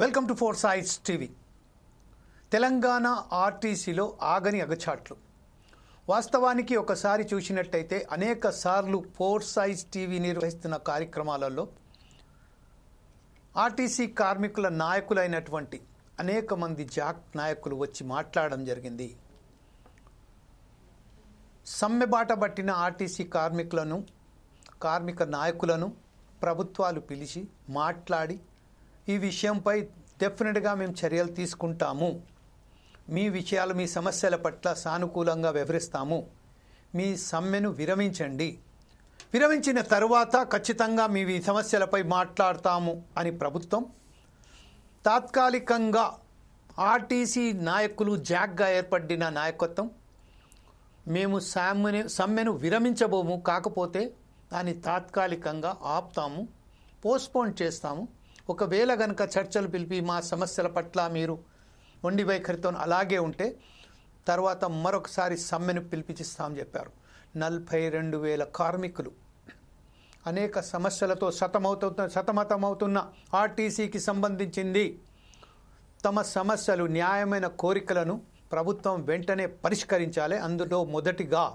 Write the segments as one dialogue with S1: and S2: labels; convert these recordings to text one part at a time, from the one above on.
S1: Welcome to four sides TV. Telangana ఆర్టీసీలో ఆగని అగచాట్లు. వాస్తవానికి ఒకసారి చూసినట్టయితే అనేక సార్లు ఫోర్ సైడ్స్ టీవీ నిర్వహిస్తున్న కార్యక్రమాలలో ఆర్టీసీ కార్మికుల నాయకులైనటువంటి అనేక మంది జాక్ నాయకులు వచ్చి మాట్లాడడం జరిగింది. సమ్మె బాట పట్టిన ఆర్టీసీ కార్మిక నాయకులను ప్రభుత్వాలు పిలిచి మాట్లాడి ఈ విషయంపై డెఫినెట్గా మేము చర్యలు తీసుకుంటాము, మీ విషయాలు మీ సమస్యల పట్ల సానుకూలంగా వ్యవహరిస్తాము, మీ సమ్మెను విరమించండి, విరమించిన తరువాత ఖచ్చితంగా మీ సమస్యలపై మాట్లాడతాము అని ప్రభుత్వం తాత్కాలికంగా ఆర్టీసీ నాయకులు జాగ్గా ఏర్పడిన నాయకత్వం మేము సమ్మెను విరమించబోము, కాకపోతే దాన్ని తాత్కాలికంగా ఆపుతాము, పోస్ట్పోన్ చేస్తాము, ఒకవేళ కనుక చర్చలు పిలిపి మా సమస్యల పట్ల మీరు మొండి వైఖరితో అలాగే ఉంటే తర్వాత మరొకసారి సమ్మెను పిలిపించిస్తామని చెప్పారు. 42,000 కార్మికులు అనేక సమస్యలతో సతమతమవుతున్న ఆర్టీసీకి సంబంధించింది తమ సమస్యలు న్యాయమైన కోరికలను ప్రభుత్వం వెంటనే పరిష్కరించాలి. అందులో మొదటిగా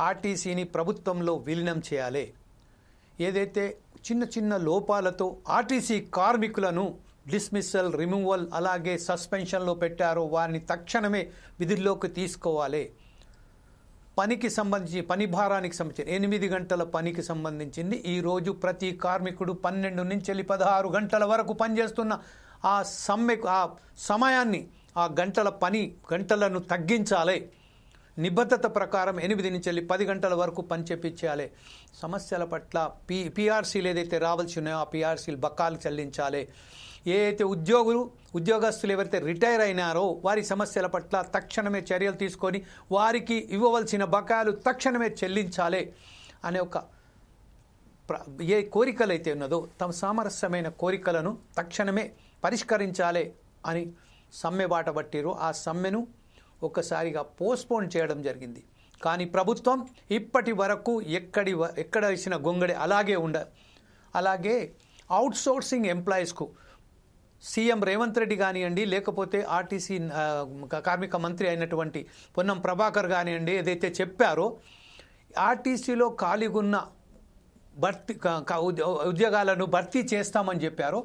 S1: ఆర్టీసీని ప్రభుత్వంలో విలీనం చేయాలి. ఏదైతే చిన్న చిన్న లోపాలతో ఆర్టీసీ కార్మికులను డిస్మిస్సల్, రిమూవల్ అలాగే సస్పెన్షన్లో పెట్టారో వారిని తక్షణమే విధుల్లోకి తీసుకోవాలి. పనికి సంబంధించి పని భారానికి సంబంధించి 8 గంటల పనికి సంబంధించింది ఈరోజు ప్రతి కార్మికుడు 12 నుంచి 16 గంటల వరకు పనిచేస్తున్న ఆ సమయాన్ని ఆ గంటలను తగ్గించాలి. నిబద్ధత ప్రకారం 8 నుంచి 10 గంటల వరకు పని చేపించాలి. సమస్యల పట్ల పిఆర్సీలు ఏదైతే రావాల్సి ఉన్నాయో ఆ పిఆర్సీలు బకాలు చెల్లించాలి. ఏదైతే ఉద్యోగస్తులు ఎవరైతే రిటైర్ అయినారో వారి సమస్యల పట్ల తక్షణమే చర్యలు తీసుకొని వారికి ఇవ్వవలసిన బకాయిలు తక్షణమే చెల్లించాలి అనే ఒక ఏ కోరికలైతే ఉన్నదో తమ సామరస్యమైన కోరికలను తక్షణమే పరిష్కరించాలి అని సమ్మె బాట పట్టిరు. ఆ సమ్మెను ఒక్కసారిగా పోస్ట్పోన్ చేయడం జరిగింది. కానీ ప్రభుత్వం ఇప్పటి వరకు ఎక్కడ వేసిన గొంగడి అలాగే అవుట్సోర్సింగ్ ఎంప్లాయీస్కు సీఎం రేవంత్ రెడ్డి కానివ్వండి, లేకపోతే ఆర్టీసీ కార్మిక మంత్రి అయినటువంటి పొన్నం ప్రభాకర్ కానివ్వండి, ఏదైతే చెప్పారో ఆర్టీసీలో ఖాళీగున్న ఉద్యోగాలను భర్తీ చేస్తామని చెప్పారో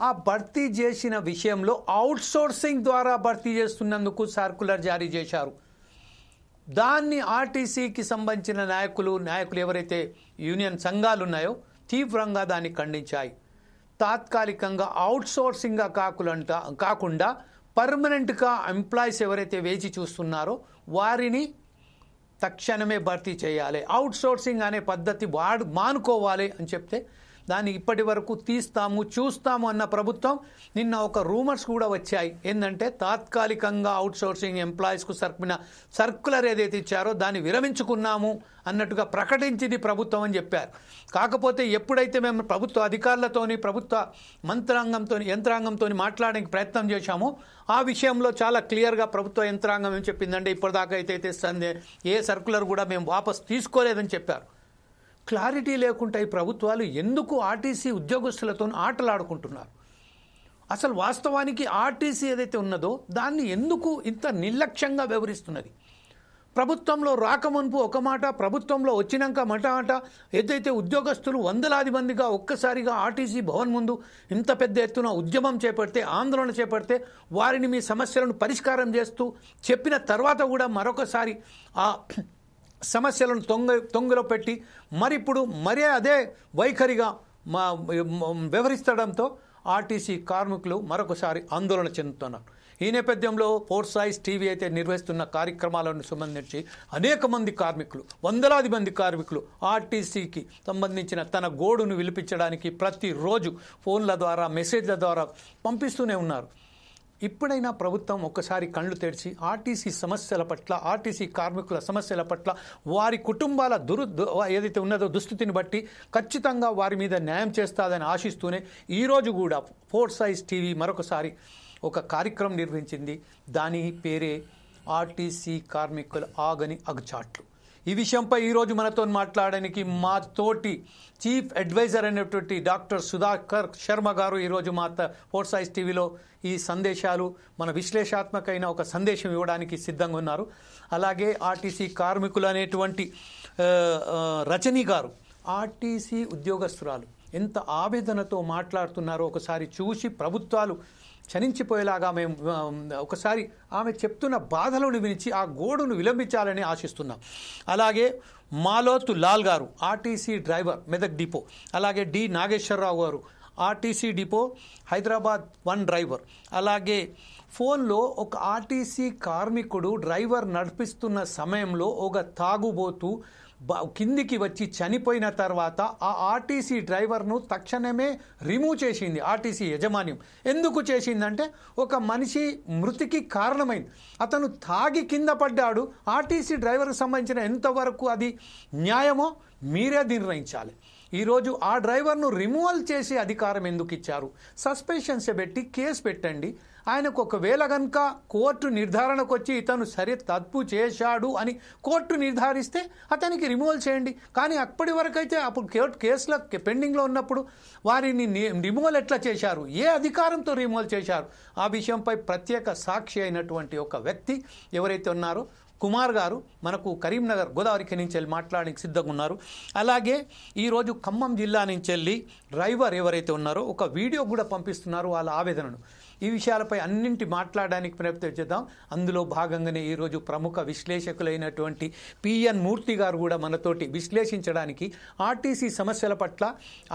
S1: ఆ భర్తీ చేసిన విషయంలో అవుట్సోర్సింగ్ ద్వారా భర్తీ చేస్తున్నందుకు సర్కులర్ జారీ చేశారు. దాన్ని ఆర్టీసీకి సంబంధించిన నాయకులు ఎవరైతే యూనియన్ సంఘాలు ఉన్నాయో తీవ్రంగా దాన్ని ఖండించాయి. తాత్కాలికంగా అవుట్సోర్సింగ్గా కాకుండా పర్మనెంట్గా ఎంప్లాయీస్ ఎవరైతే వేచి చూస్తున్నారో వారిని తక్షణమే భర్తీ చేయాలి, అవుట్సోర్సింగ్ అనే పద్ధతి మానుకోవాలి అని చెప్తే దాన్ని ఇప్పటి వరకు చూస్తాము అన్న ప్రభుత్వం నిన్న ఒక రూమర్స్ కూడా వచ్చాయి. ఏంటంటే తాత్కాలికంగా అవుట్సోర్సింగ్ ఎంప్లాయీస్కు సర్కులర్ ఏదైతే ఇచ్చారో దాన్ని విరమించుకున్నాము అన్నట్టుగా ప్రకటించింది ప్రభుత్వం అని చెప్పారు. కాకపోతే ఎప్పుడైతే మేము ప్రభుత్వ అధికారులతోని ప్రభుత్వ యంత్రాంగంతో మాట్లాడడానికి ప్రయత్నం చేశామో ఆ విషయంలో చాలా క్లియర్గా ప్రభుత్వ యంత్రాంగం ఏం చెప్పిందంటే ఇప్పటిదాకా అయితే ఏ సర్కులర్ కూడా మేము వాపస్ తీసుకోలేదని చెప్పారు. క్లారిటీ లేకుండా ఈ ప్రభుత్వాలు ఎందుకు ఆర్టీసీ ఉద్యోగస్తులతో ఆటలాడుకుంటున్నారు? అసలు వాస్తవానికి ఆర్టీసీ ఏదైతే ఉన్నదో దాన్ని ఎందుకు ఇంత నిర్లక్ష్యంగా వ్యవహరిస్తున్నది? ప్రభుత్వంలో రాకమునుపు ఒక మాట, ప్రభుత్వంలో వచ్చినాక మాట ఏదైతే ఉద్యోగస్తులు వందలాది మందిగా ఒక్కసారిగా ఆర్టీసీ భవన్ ముందు ఇంత పెద్ద ఎత్తున ఉద్యమం చేపడితే, ఆందోళన చేపడితే వారిని మీ సమస్యలను పరిష్కారం చేస్తూ చెప్పిన తర్వాత కూడా మరొకసారి ఆ సమస్యలను తొంగలో పెట్టి మరీ అదే వైఖరిగా వ్యవహరిస్తడంతో ఆర్టీసీ కార్మికులు మరొకసారి ఆందోళన చెందుతున్నారు. ఈ నేపథ్యంలో ఫోర్ సైడ్స్ టీవీ అయితే నిర్వహిస్తున్న కార్యక్రమాలను సంబంధించి అనేక మంది కార్మికులు, వందలాది మంది కార్మికులు ఆర్టీసీకి సంబంధించిన తన గోడును విలిపించడానికి ప్రతిరోజు ఫోన్ల ద్వారా మెసేజ్ల ద్వారా పంపిస్తూనే ఉన్నారు. ఇప్పుడైనా ప్రభుత్వం ఒక్కసారి కళ్ళు తెరిచి ఆర్టీసీ సమస్యల పట్ల, ఆర్టీసీ కార్మికుల సమస్యల పట్ల, వారి కుటుంబాల ఏదైతే ఉన్నదో దుస్థితిని బట్టి ఖచ్చితంగా వారి మీద న్యాయం చేస్తాదని ఆశిస్తూనే ఈరోజు కూడా ఫోర్ సైడ్స్ టీవీ మరొకసారి ఒక కార్యక్రమం నిర్వహించింది. దాని పేరే ఆర్టీసీ కార్మికుల ఆగని అగచాట్లు. ఈ విషయంపై ఈరోజు మనతో మాట్లాడడానికి మా తోటి చీఫ్ అడ్వైజర్ అయినటువంటి డాక్టర్ సుధాకర్ శర్మ గారు ఈరోజు మా ఫోర్ సైజ్ టీవీలో ఈ సందేశాలు మన విశ్లేషాత్మకమైన ఒక సందేశం ఇవ్వడానికి సిద్ధంగా ఉన్నారు. అలాగే ఆర్టీసీ కార్మికులు అనేటువంటి రజనీ గారు ఆర్టీసీ ఉద్యోగస్తురాలు ఎంత ఆవేదనతో మాట్లాడుతున్నారో ఒకసారి చూసి ప్రభుత్వాలు చనించిపోయేలాగా మేము ఒకసారి ఆమె చెప్తున్న బాధలను వినిచి ఆ గోడును విలంబించాలని ఆశిస్తున్నాం. అలాగే మాలోతు లాల్ గారు ఆర్టీసీ డ్రైవర్ మెదక్ డిపో, అలాగే డి నాగేశ్వరరావు గారు ఆర్టీసీ డిపో హైదరాబాద్ 1 డ్రైవర్. అలాగే ఫోన్లో ఒక ఆర్టీసీ కార్మికుడు డ్రైవర్ నడిపిస్తున్న సమయంలో ఒక తాగుబోతూ కిందికి వచ్చి చనిపోయిన తర్వాత ఆ ఆర్టీసీ డ్రైవర్ను తక్షణమే రిమూవ్ చేసింది ఆర్టీసీ యాజమాన్యం. ఎందుకు చేసిందంటే ఒక మనిషి మృతికి కారణమైంది. అతను తాగి కింద పడ్డాడు. ఆర్టీసీ డ్రైవర్కి సంబంధించిన ఎంతవరకు అది న్యాయమో మీరే నిర్ణయించాలి. ఈరోజు ఆ డ్రైవర్ను రిమూవల్ చేసే అధికారం ఎందుకు ఇచ్చారు? సస్పెన్షన్స్ పెట్టి కేసు పెట్టండి. ఆయనకు ఒకవేళ కనుక కోర్టు నిర్ధారణకు వచ్చి ఇతను సరే తప్పు చేశాడు అని కోర్టు నిర్ధారిస్తే అతనికి రిమూవల్ చేయండి. కానీ అప్పటి వరకు అయితే అప్పుడు కేసులో పెండింగ్లో ఉన్నప్పుడు వారిని రిమూవల్ ఎట్లా చేశారు? ఏ అధికారంతో రిమూవల్ చేశారు? ఆ విషయంపై ప్రత్యేక సాక్షి అయినటువంటి ఒక వ్యక్తి ఎవరైతే ఉన్నారో కుమార్ గారు మనకు కరీంనగర్ గోదావరికి నుంచి వెళ్ళి మాట్లాడడానికి సిద్ధంగా ఉన్నారు. అలాగే ఈరోజు ఖమ్మం జిల్లా నుంచి వెళ్ళి డ్రైవర్ ఎవరైతే ఉన్నారో ఒక వీడియో కూడా పంపిస్తున్నారు వాళ్ళ ఆవేదనను. ఈ విషయాలపై అన్నింటి మాట్లాడడానికి ప్రయత్నం చేద్దాం. అందులో భాగంగానే ఈరోజు ప్రముఖ విశ్లేషకులైనటువంటి పిఎన్ మూర్తి గారు కూడా మనతోటి విశ్లేషించడానికి ఆర్టీసీ సమస్యల పట్ల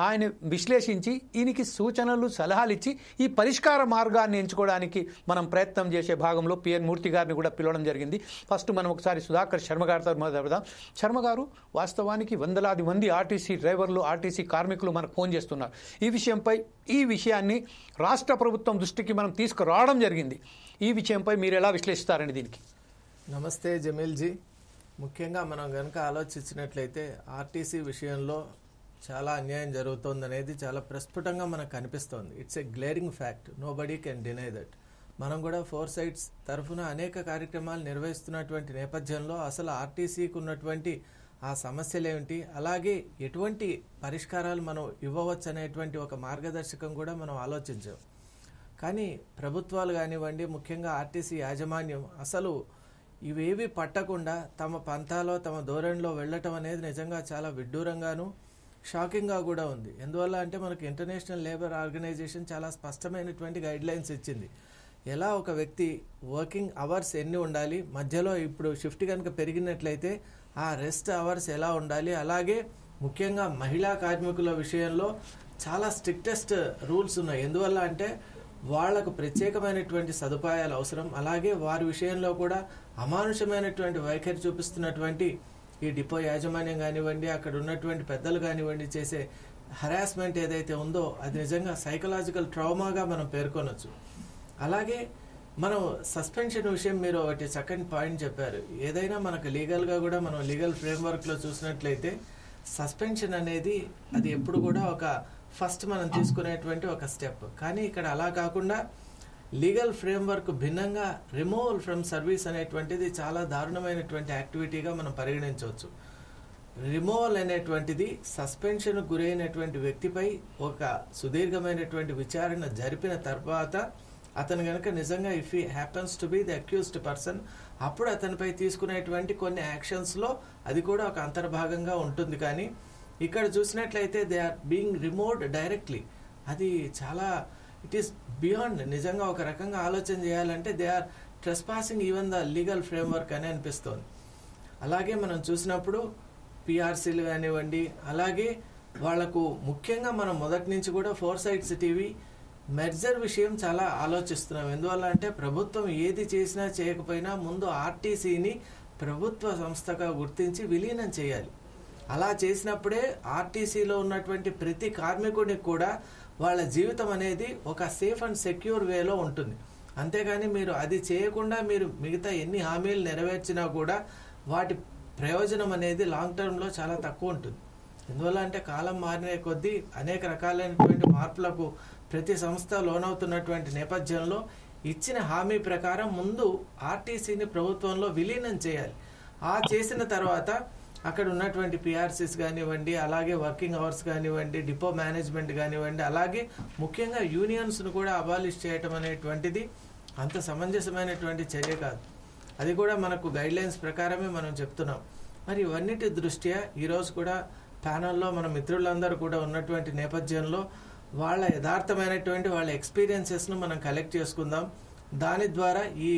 S1: ఆయన విశ్లేషించి ఈయనకి సూచనలు సలహాలు ఇచ్చి ఈ పరిష్కార మార్గాన్ని ఎంచుకోవడానికి మనం ప్రయత్నం చేసే భాగంలో పిఎన్ మూర్తి గారిని కూడా పిలవడం జరిగింది. ఫస్ట్ మనం ఒకసారి సుధాకర్ శర్మ గారితో మొదలుపెడదాం. శర్మ గారు, వాస్తవానికి వందలాది మంది ఆర్టీసీ డ్రైవర్లు ఆర్టీసీ కార్మికులు మనకు ఫోన్ చేస్తున్నారు. ఈ విషయాన్ని రాష్ట్ర ప్రభుత్వం దృష్టికి మనం తీసుకురావడం జరిగింది. ఈ విషయంపై మీరు ఎలా విశ్లేషిస్తారండి దీనికి?
S2: నమస్తే జమీల్ జీ. ముఖ్యంగా మనం కనుక ఆలోచించినట్లయితే ఆర్టీసీ విషయంలో చాలా అన్యాయం జరుగుతోందనేది చాలా ప్రస్ఫుటంగా మనకు కనిపిస్తోంది. It's a glaring fact, nobody can deny that. మనం కూడా ఫోర్ సైడ్స్ తరఫున అనేక కార్యక్రమాలు నిర్వహిస్తున్నటువంటి నేపథ్యంలో అసలు ఆర్టీసీకి ఉన్నటువంటి ఆ సమస్యలు ఏమిటి, అలాగే ఎటువంటి పరిష్కారాలు మనం ఇవ్వవచ్చు అనేటువంటి ఒక మార్గదర్శకం కూడా మనం ఆలోచించాం. కానీ ప్రభుత్వాలు కానివ్వండి, ముఖ్యంగా ఆర్టీసీ యాజమాన్యం అసలు ఇవేవి పట్టకుండా తమ పంతాలో తమ ధోరణిలో వెళ్ళటం అనేది నిజంగా చాలా విడ్డూరంగాను షాకింగ్గా కూడా ఉంది. ఎందువల్ల అంటే మనకు ఇంటర్నేషనల్ లేబర్ ఆర్గనైజేషన్ చాలా స్పష్టమైనటువంటి గైడ్ లైన్స్ ఇచ్చింది. ఎలా ఒక వ్యక్తి వర్కింగ్ అవర్స్ ఎన్ని ఉండాలి, మధ్యలో ఇప్పుడు షిఫ్ట్ కనుక పెరిగినట్లయితే ఆ రెస్ట్ అవర్స్ ఎలా ఉండాలి, అలాగే ముఖ్యంగా మహిళా కార్మికుల విషయంలో చాలా స్ట్రిక్టెస్ట్ రూల్స్ ఉన్నాయి. ఎందువల్ల అంటే వాళ్లకు ప్రత్యేకమైనటువంటి సదుపాయాలు అవసరం. అలాగే వారి విషయంలో కూడా అమానుషమైనటువంటి వైఖరి చూపిస్తున్నటువంటి ఈ డిపో యాజమాన్యం కానివ్వండి, అక్కడ ఉన్నటువంటి పెద్దలు కానివ్వండి చేసే హరాస్మెంట్ ఏదైతే ఉందో అది నిజంగా సైకలాజికల్ ట్రామాగా మనం పేర్కొనొచ్చు. అలాగే మనం సస్పెన్షన్ విషయం మీరు ఒకటి చక్కని పాయింట్ చెప్పారు. ఏదైనా మనకు లీగల్గా కూడా మనం లీగల్ ఫ్రేమ్వర్క్లో చూసినట్లయితే సస్పెన్షన్ అనేది అది ఎప్పుడు కూడా ఒక ఫస్ట్ మనం తీసుకునేటువంటి ఒక స్టెప్. కానీ ఇక్కడ అలా కాకుండా లీగల్ ఫ్రేమ్వర్క్ భిన్నంగా రిమూవల్ ఫ్రమ్ సర్వీస్ అనేటువంటిది చాలా దారుణమైనటువంటి యాక్టివిటీగా మనం పరిగణించవచ్చు. రిమూవల్ అనేటువంటిది సస్పెన్షన్ గురైనటువంటి వ్యక్తిపై ఒక సుదీర్ఘమైనటువంటి విచారణ జరిపిన తర్వాత అతను కనుక నిజంగా if he happens to be the accused person, అప్పుడు అతనిపై తీసుకునేటువంటి కొన్ని యాక్షన్స్లో అది కూడా ఒక అంతర్భాగంగా ఉంటుంది. కానీ ఇక్కడ చూసినట్లయితే they are being removed directly. అది చాలా ఇట్ ఈస్ బియాండ్. నిజంగా ఒక రకంగా ఆలోచన చేయాలంటే they are trespassing even the legal framework అని అనిపిస్తోంది. అలాగే మనం చూసినప్పుడు పిఆర్సీలు కానివ్వండి, అలాగే వాళ్లకు ముఖ్యంగా మనం మొదటి నుంచి కూడా ఫోర్ సైడ్స్ టీవీ మెర్జర్ విషయం చాలా ఆలోచిస్తున్నాం. ఎందువల్ల అంటే ప్రభుత్వం ఏది చేసినా చేయకపోయినా ముందు ఆర్టీసీని ప్రభుత్వ సంస్థగా గుర్తించి విలీనం చేయాలి. అలా చేసినప్పుడే ఆర్టీసీలో ఉన్నటువంటి ప్రతి కార్మికుడికి కూడా వాళ్ళ జీవితం అనేది ఒక సేఫ్ అండ్ సెక్యూర్ వేలో ఉంటుంది. అంతేగాని మీరు అది చేయకుండా మీరు మిగతా ఎన్ని హామీలు నెరవేర్చినా కూడా వాటి ప్రయోజనం అనేది లాంగ్ టర్మ్లో చాలా తక్కువ ఉంటుంది. ఎందువల్ల అంటే కాలం మారిన కొద్దీ అనేక రకాలైనటువంటి మార్పులకు ప్రతి సంస్థ లోనవుతున్నటువంటి నేపథ్యంలో ఇచ్చిన హామీ ప్రకారం ముందు ఆర్టీసీని ప్రభుత్వంలో విలీనం చేయాలి. ఆ చేసిన తర్వాత అక్కడ ఉన్నటువంటి పిఆర్సీస్ కానివ్వండి, అలాగే వర్కింగ్ అవర్స్ కానివ్వండి, డిపో మేనేజ్మెంట్ కానివ్వండి, అలాగే ముఖ్యంగా యూనియన్స్ను కూడా అబాలిష్ చేయటం అనేటువంటిది అంత సమంజసమైనటువంటి చర్య కాదు. అది కూడా మనకు గైడ్లైన్స్ ప్రకారమే మనం చెప్తున్నాం. మరి ఇవన్నిటి దృష్ట్యా ఈరోజు కూడా ప్యానల్లో మన మిత్రులందరూ కూడా ఉన్నటువంటి నేపథ్యంలో వాళ్ళ యథార్థమైనటువంటి వాళ్ళ ఎక్స్పీరియన్సెస్ను మనం కలెక్ట్ చేసుకుందాం. దాని ద్వారా ఈ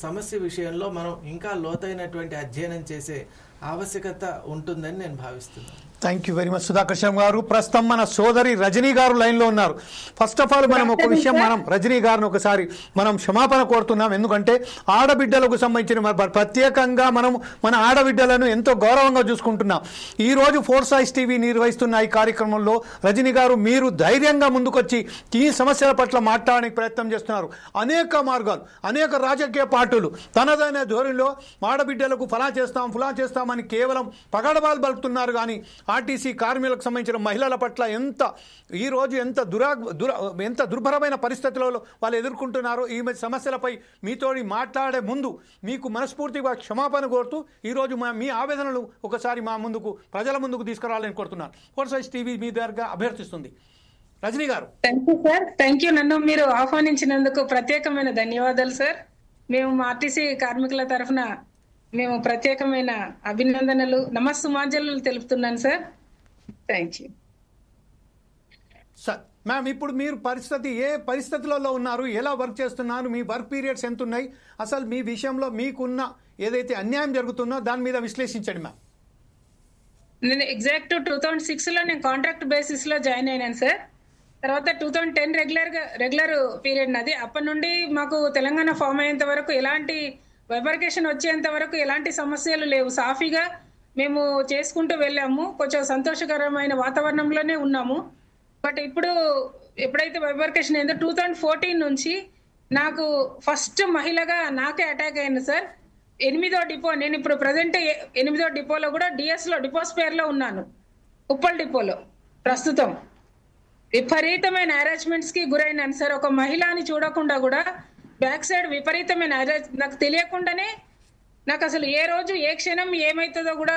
S2: సమస్య విషయంలో మనం ఇంకా లోతైనటువంటి అధ్యయనం చేసే ఆవశ్యకత ఉంటుందని నేను భావిస్తున్నాను.
S1: Thank you very much Sudhakar Sharma గారు. ప్రస్తుతం మన సోదరి రజనీ గారు లైన్లో ఉన్నారు. ఫస్ట్ ఆఫ్ ఆల్ మనం ఒక విషయం, మనం రజనీ గారిని ఒకసారి మనం క్షమాపణ కోరుతున్నాం. ఎందుకంటే ఆడబిడ్డలకు సంబంధించిన ప్రత్యేకంగా మనం మన ఆడబిడ్డలను ఎంతో గౌరవంగా చూసుకుంటున్నాం. ఈరోజు ఫోర్స్ ఐస్ టీవీ నిర్వహిస్తున్న ఈ కార్యక్రమంలో రజనీ గారు మీరు ధైర్యంగా ముందుకొచ్చి ఈ సమస్యల పట్ల మాట్లాడడానికి ప్రయత్నం చేస్తున్నారు. అనేక మార్గాలు, అనేక రాజకీయ పార్టీలు తనదైన ధోరణిలో ఆడబిడ్డలకు ఫలా చేస్తామని కేవలం పగడబాలు పలుకుతున్నారు. కానీ ఆర్టీసీ కార్మికులకు సంబంధించిన మహిళల పట్ల ఈరోజు ఎంత దుర్భరమైన పరిస్థితులలో వాళ్ళు ఎదుర్కొంటున్నారో ఈ సమస్యలపై మీతో మాట్లాడే ముందు మీకు మనస్ఫూర్తిగా క్షమాపణ కోరుతూ ఈరోజు మీ ఆవేదనలు ఒకసారి మా ముందుకు, ప్రజల ముందుకు తీసుకురావాలని కోరుతున్నాను. ఫోర్స్ ఐస్ టీవీ మీ దగ్గరగా అభ్యర్థిస్తుంది. రజనీ గారు.
S3: Thank you sir. Thank you. నన్ను మీరు ఆహ్వానించినందుకు ప్రత్యేకమైన ధన్యవాదాలు సార్. మేము ఆర్టీసీ కార్మికుల తరఫున మేము ప్రత్యేకమైన అభినందనలు, నమస్సుమాంజలు తెలుపుతున్నాను sir. Thank you
S1: sir. Ma'am, ఇప్పుడు మీరు ఏ పరిస్థితులలో ఉన్నారు, ఎలా వర్క్ చేస్తున్నారు, మీ వర్క్ పీరియడ్స్ ఎంత ఉన్నాయి, అసలు మీ విషయంలో మీకున్న ఏదైతే అన్యాయం జరుగుతుందో దాని మీద విశ్లేషించండి మ్యామ్.
S3: నేను ఎగ్జాక్ట్ 2006లో నేను కాంట్రాక్ట్ బేసిస్ లో జాయిన్ అయినాను సార్. తర్వాత 2010 రెగ్యులర్ పీరియడ్ నాది. అప్పటి నుండి మాకు తెలంగాణ ఫామ్ అయ్యేంత వరకు ఎలాంటి వైబర్కేషన్ వచ్చేంత వరకు ఎలాంటి సమస్యలు లేవు. సాఫీగా మేము చేసుకుంటూ వెళ్ళాము. కొంచెం సంతోషకరమైన వాతావరణంలోనే ఉన్నాము. బట్ ఇప్పుడు ఎప్పుడైతే వైబర్కేషన్ అయిందో 2014 నుంచి నాకు ఫస్ట్ మహిళగా నాకే అటాక్ అయింది సార్. 8వ డిపో, నేను ఇప్పుడు ప్రజెంట్ 8వ డిపోలో కూడా డిపో స్పేర్ లో ఉన్నాను, ఉప్పల్ డిపోలో ప్రస్తుతం. విపరీతమైన హెరాస్మెంట్స్ కి గురైనాను సార్. ఒక మహిళని చూడకుండా కూడా బ్యాక్ సైడ్ విపరీతమైన నాకు తెలియకుండానే నాకు అసలు ఏ రోజు ఏ క్షణం ఏమవుతుందో కూడా,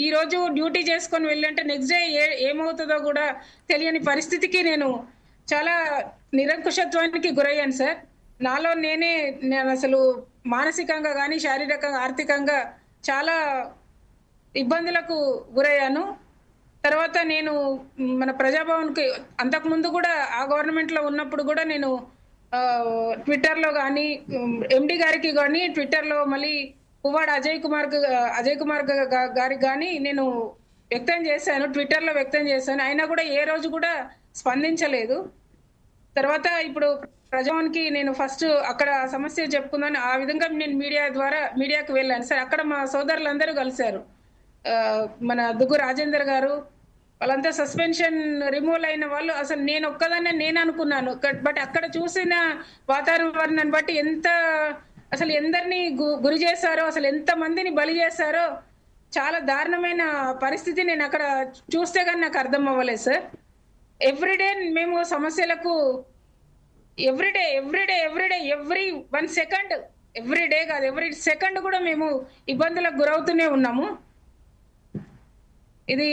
S3: ఈ రోజు డ్యూటీ చేసుకొని వెళ్ళంటే నెక్స్ట్ డే ఏమవుతుందో కూడా తెలియని పరిస్థితికి నేను చాలా నిరంకుశత్వానికి గురయ్యాను సార్. నాలో నేను అసలు మానసికంగా కానీ శారీరకంగా ఆర్థికంగా చాలా ఇబ్బందులకు గురయ్యాను. తర్వాత నేను మన ప్రజాభవన్కి అంతకుముందు కూడా ఆ గవర్నమెంట్లో ఉన్నప్పుడు కూడా నేను ట్విట్టర్లో కానీ ఎండి గారికి కానీ ట్విట్టర్లో మళ్ళీ పువ్వాడ అజయ్ కుమార్ గారికి కానీ నేను ట్విట్టర్లో వ్యక్తం చేశాను. అయినా కూడా ఏ రోజు కూడా స్పందించలేదు. తర్వాత ఇప్పుడు ప్రజాభవన్కి నేను ఫస్ట్ అక్కడ సమస్య చెప్పుకుందాను, ఆ విధంగా నేను మీడియాకు వెళ్ళాను సార్. అక్కడ మా సోదరులందరూ కలిశారు. మన దుగ్గు రాజేందర్ గారు, వాళ్ళంతా సస్పెన్షన్ రిమూవ్ అయిన వాళ్ళు. అసలు నేను ఒక్కదాన్నే నేను అనుకున్నాను, బట్ అక్కడ చూసిన వాతావరణాన్ని బట్టి అసలు ఎందరిని గురి చేశారో, అసలు ఎంత మందిని బలి చేశారో, చాలా దారుణమైన పరిస్థితి నేను అక్కడ చూస్తే కానీ నాకు అర్థం అవ్వలేదు సార్. ఎవ్రీడే మేము సమస్యలకు ఎవ్రీ 1 సెకండ్, ఎవ్రీడే కాదు ఎవ్రీ సెకండ్ కూడా మేము ఇబ్బందులకు గురవుతూనే ఉన్నాము. ఇది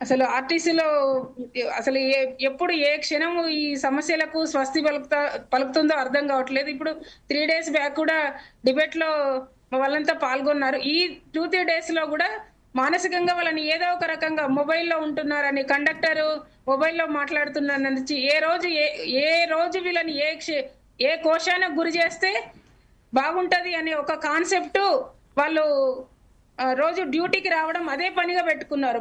S3: అసలు ఆర్టీసీలో అసలు ఎప్పుడు ఏ క్షణము ఈ సమస్యలకు స్వస్తి పలుకుతుందో అర్థం కావట్లేదు. ఇప్పుడు 3 days బ్యాక్ కూడా డిబేట్ లో వాళ్ళంతా పాల్గొన్నారు. ఈ 2-3 days లో కూడా మానసికంగా వాళ్ళని ఏదో ఒక రకంగా మొబైల్లో ఉంటున్నారని, కండక్టర్ మొబైల్లో మాట్లాడుతున్నారని, ఏ రోజు వీళ్ళని ఏ కోశానికి గురి చేస్తే బాగుంటది అనే ఒక కాన్సెప్ట్ వాళ్ళు రోజు డ్యూటీకి రావడం అదే పనిగా పెట్టుకున్నారు.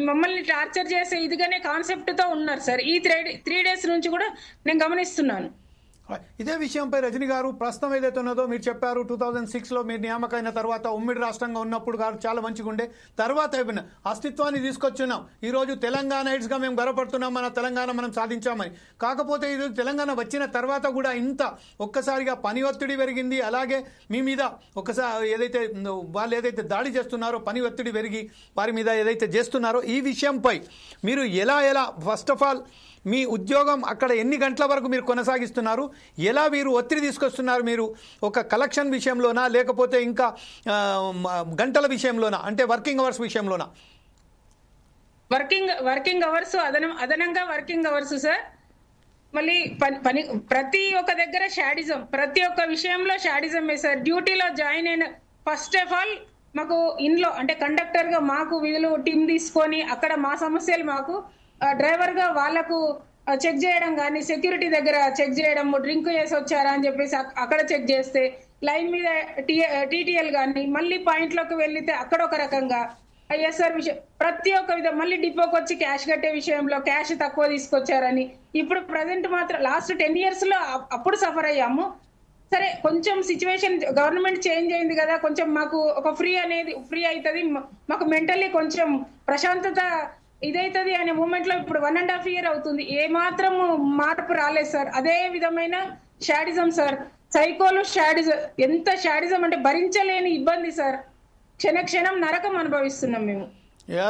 S3: మమ్మల్ని టార్చర్ చేసే ఇదిగానే కాన్సెప్ట్ తో ఉన్నారు సార్. ఈ 3 days నుంచి కూడా నేను గమనిస్తున్నాను.
S1: ఇదే విషయంపై రజనీ గారు, ప్రస్తుతం ఏదైతే ఉన్నదో మీరు చెప్పారు 2006లో మీరు నియామకమైన తర్వాత ఉమ్మడి రాష్ట్రంగా ఉన్నప్పుడు గారు చాలా మంచిగా ఉండే, తర్వాత అస్తిత్వాన్ని తీసుకొచ్చున్నాం. ఈరోజు తెలంగాణ ఎయిడ్స్గా మేము గర్వపడుతున్నాం, మన తెలంగాణ మనం సాధించామని. కాకపోతే ఈరోజు తెలంగాణ వచ్చిన తర్వాత కూడా ఒక్కసారిగా పని ఒత్తిడి పెరిగింది. అలాగే మీ మీద వాళ్ళు ఏదైతే దాడి చేస్తున్నారో, పని ఒత్తిడి పెరిగి వారి మీద ఏదైతే చేస్తున్నారో ఈ విషయంపై మీరు ఎలా ఫస్ట్ ఆఫ్ ఆల్ మీ ఉద్యోగం అక్కడ ఎన్ని గంటల వరకు మీరు కొనసాగిస్తున్నారు, ఎలా మీరు ఒత్తిడి తీసుకొస్తున్నారు, మీరు ఒక కలెక్షన్ విషయంలోనా లేకపోతే ఇంకా గంటల విషయంలోనా, అంటే వర్కింగ్ అవర్స్ విషయంలోనా?
S3: వర్కింగ్ అవర్స్ అదనంగా వర్కింగ్ అవర్స్ సార్. మళ్ళీ పని ప్రతి ఒక్క దగ్గర షాడిజం, ప్రతి ఒక్క విషయంలో షాడిజమే సార్. డ్యూటీలో జాయిన్ అయిన ఫస్ట్ ఆఫ్ ఆల్ మాకు ఇంట్లో అంటే కండక్టర్ గా మాకు వీళ్ళు టీం తీసుకొని అక్కడ మా సమస్యలు మాకు డ్రైవర్ గా వాళ్ళకు చెక్ చేయడం కానీ, సెక్యూరిటీ దగ్గర చెక్ చేయడం, డ్రింక్ చేసి వచ్చారా అని చెప్పేసి అక్కడ చెక్ చేస్తే, లైన్ మీద టీటీఎల్ కానీ, మళ్ళీ పాయింట్ లోకి వెళ్తే అక్కడ ఒక రకంగా ఐఎస్ఆర్ విషయం, ప్రతి ఒక్క విధం, మళ్ళీ డిపోకి వచ్చి క్యాష్ కట్టే విషయంలో క్యాష్ తక్కువ తీసుకొచ్చారని. ఇప్పుడు ప్రజెంట్ మాత్రం లాస్ట్ 10 years లో అప్పుడు సఫర్ అయ్యాము. సరే కొంచెం సిచ్యువేషన్ గవర్నమెంట్ చేంజ్ అయింది కదా, కొంచెం మాకు ఒక ఫ్రీ అవుతుంది, మాకు మెంటల్లీ కొంచెం ప్రశాంతత ఇదైతుంది అనే మూమెంట్ లో ఇప్పుడు 1.5 years అవుతుంది. ఏ మాత్రం మార్పు రాలేదు సార్. అదే విధమైన షాడిజం సార్, సైకోలు షాడిజం, ఎంత షాడిజం అంటే భరించలేని ఇబ్బంది సార్. క్షణం నరకం అనుభవిస్తున్నాం మేము.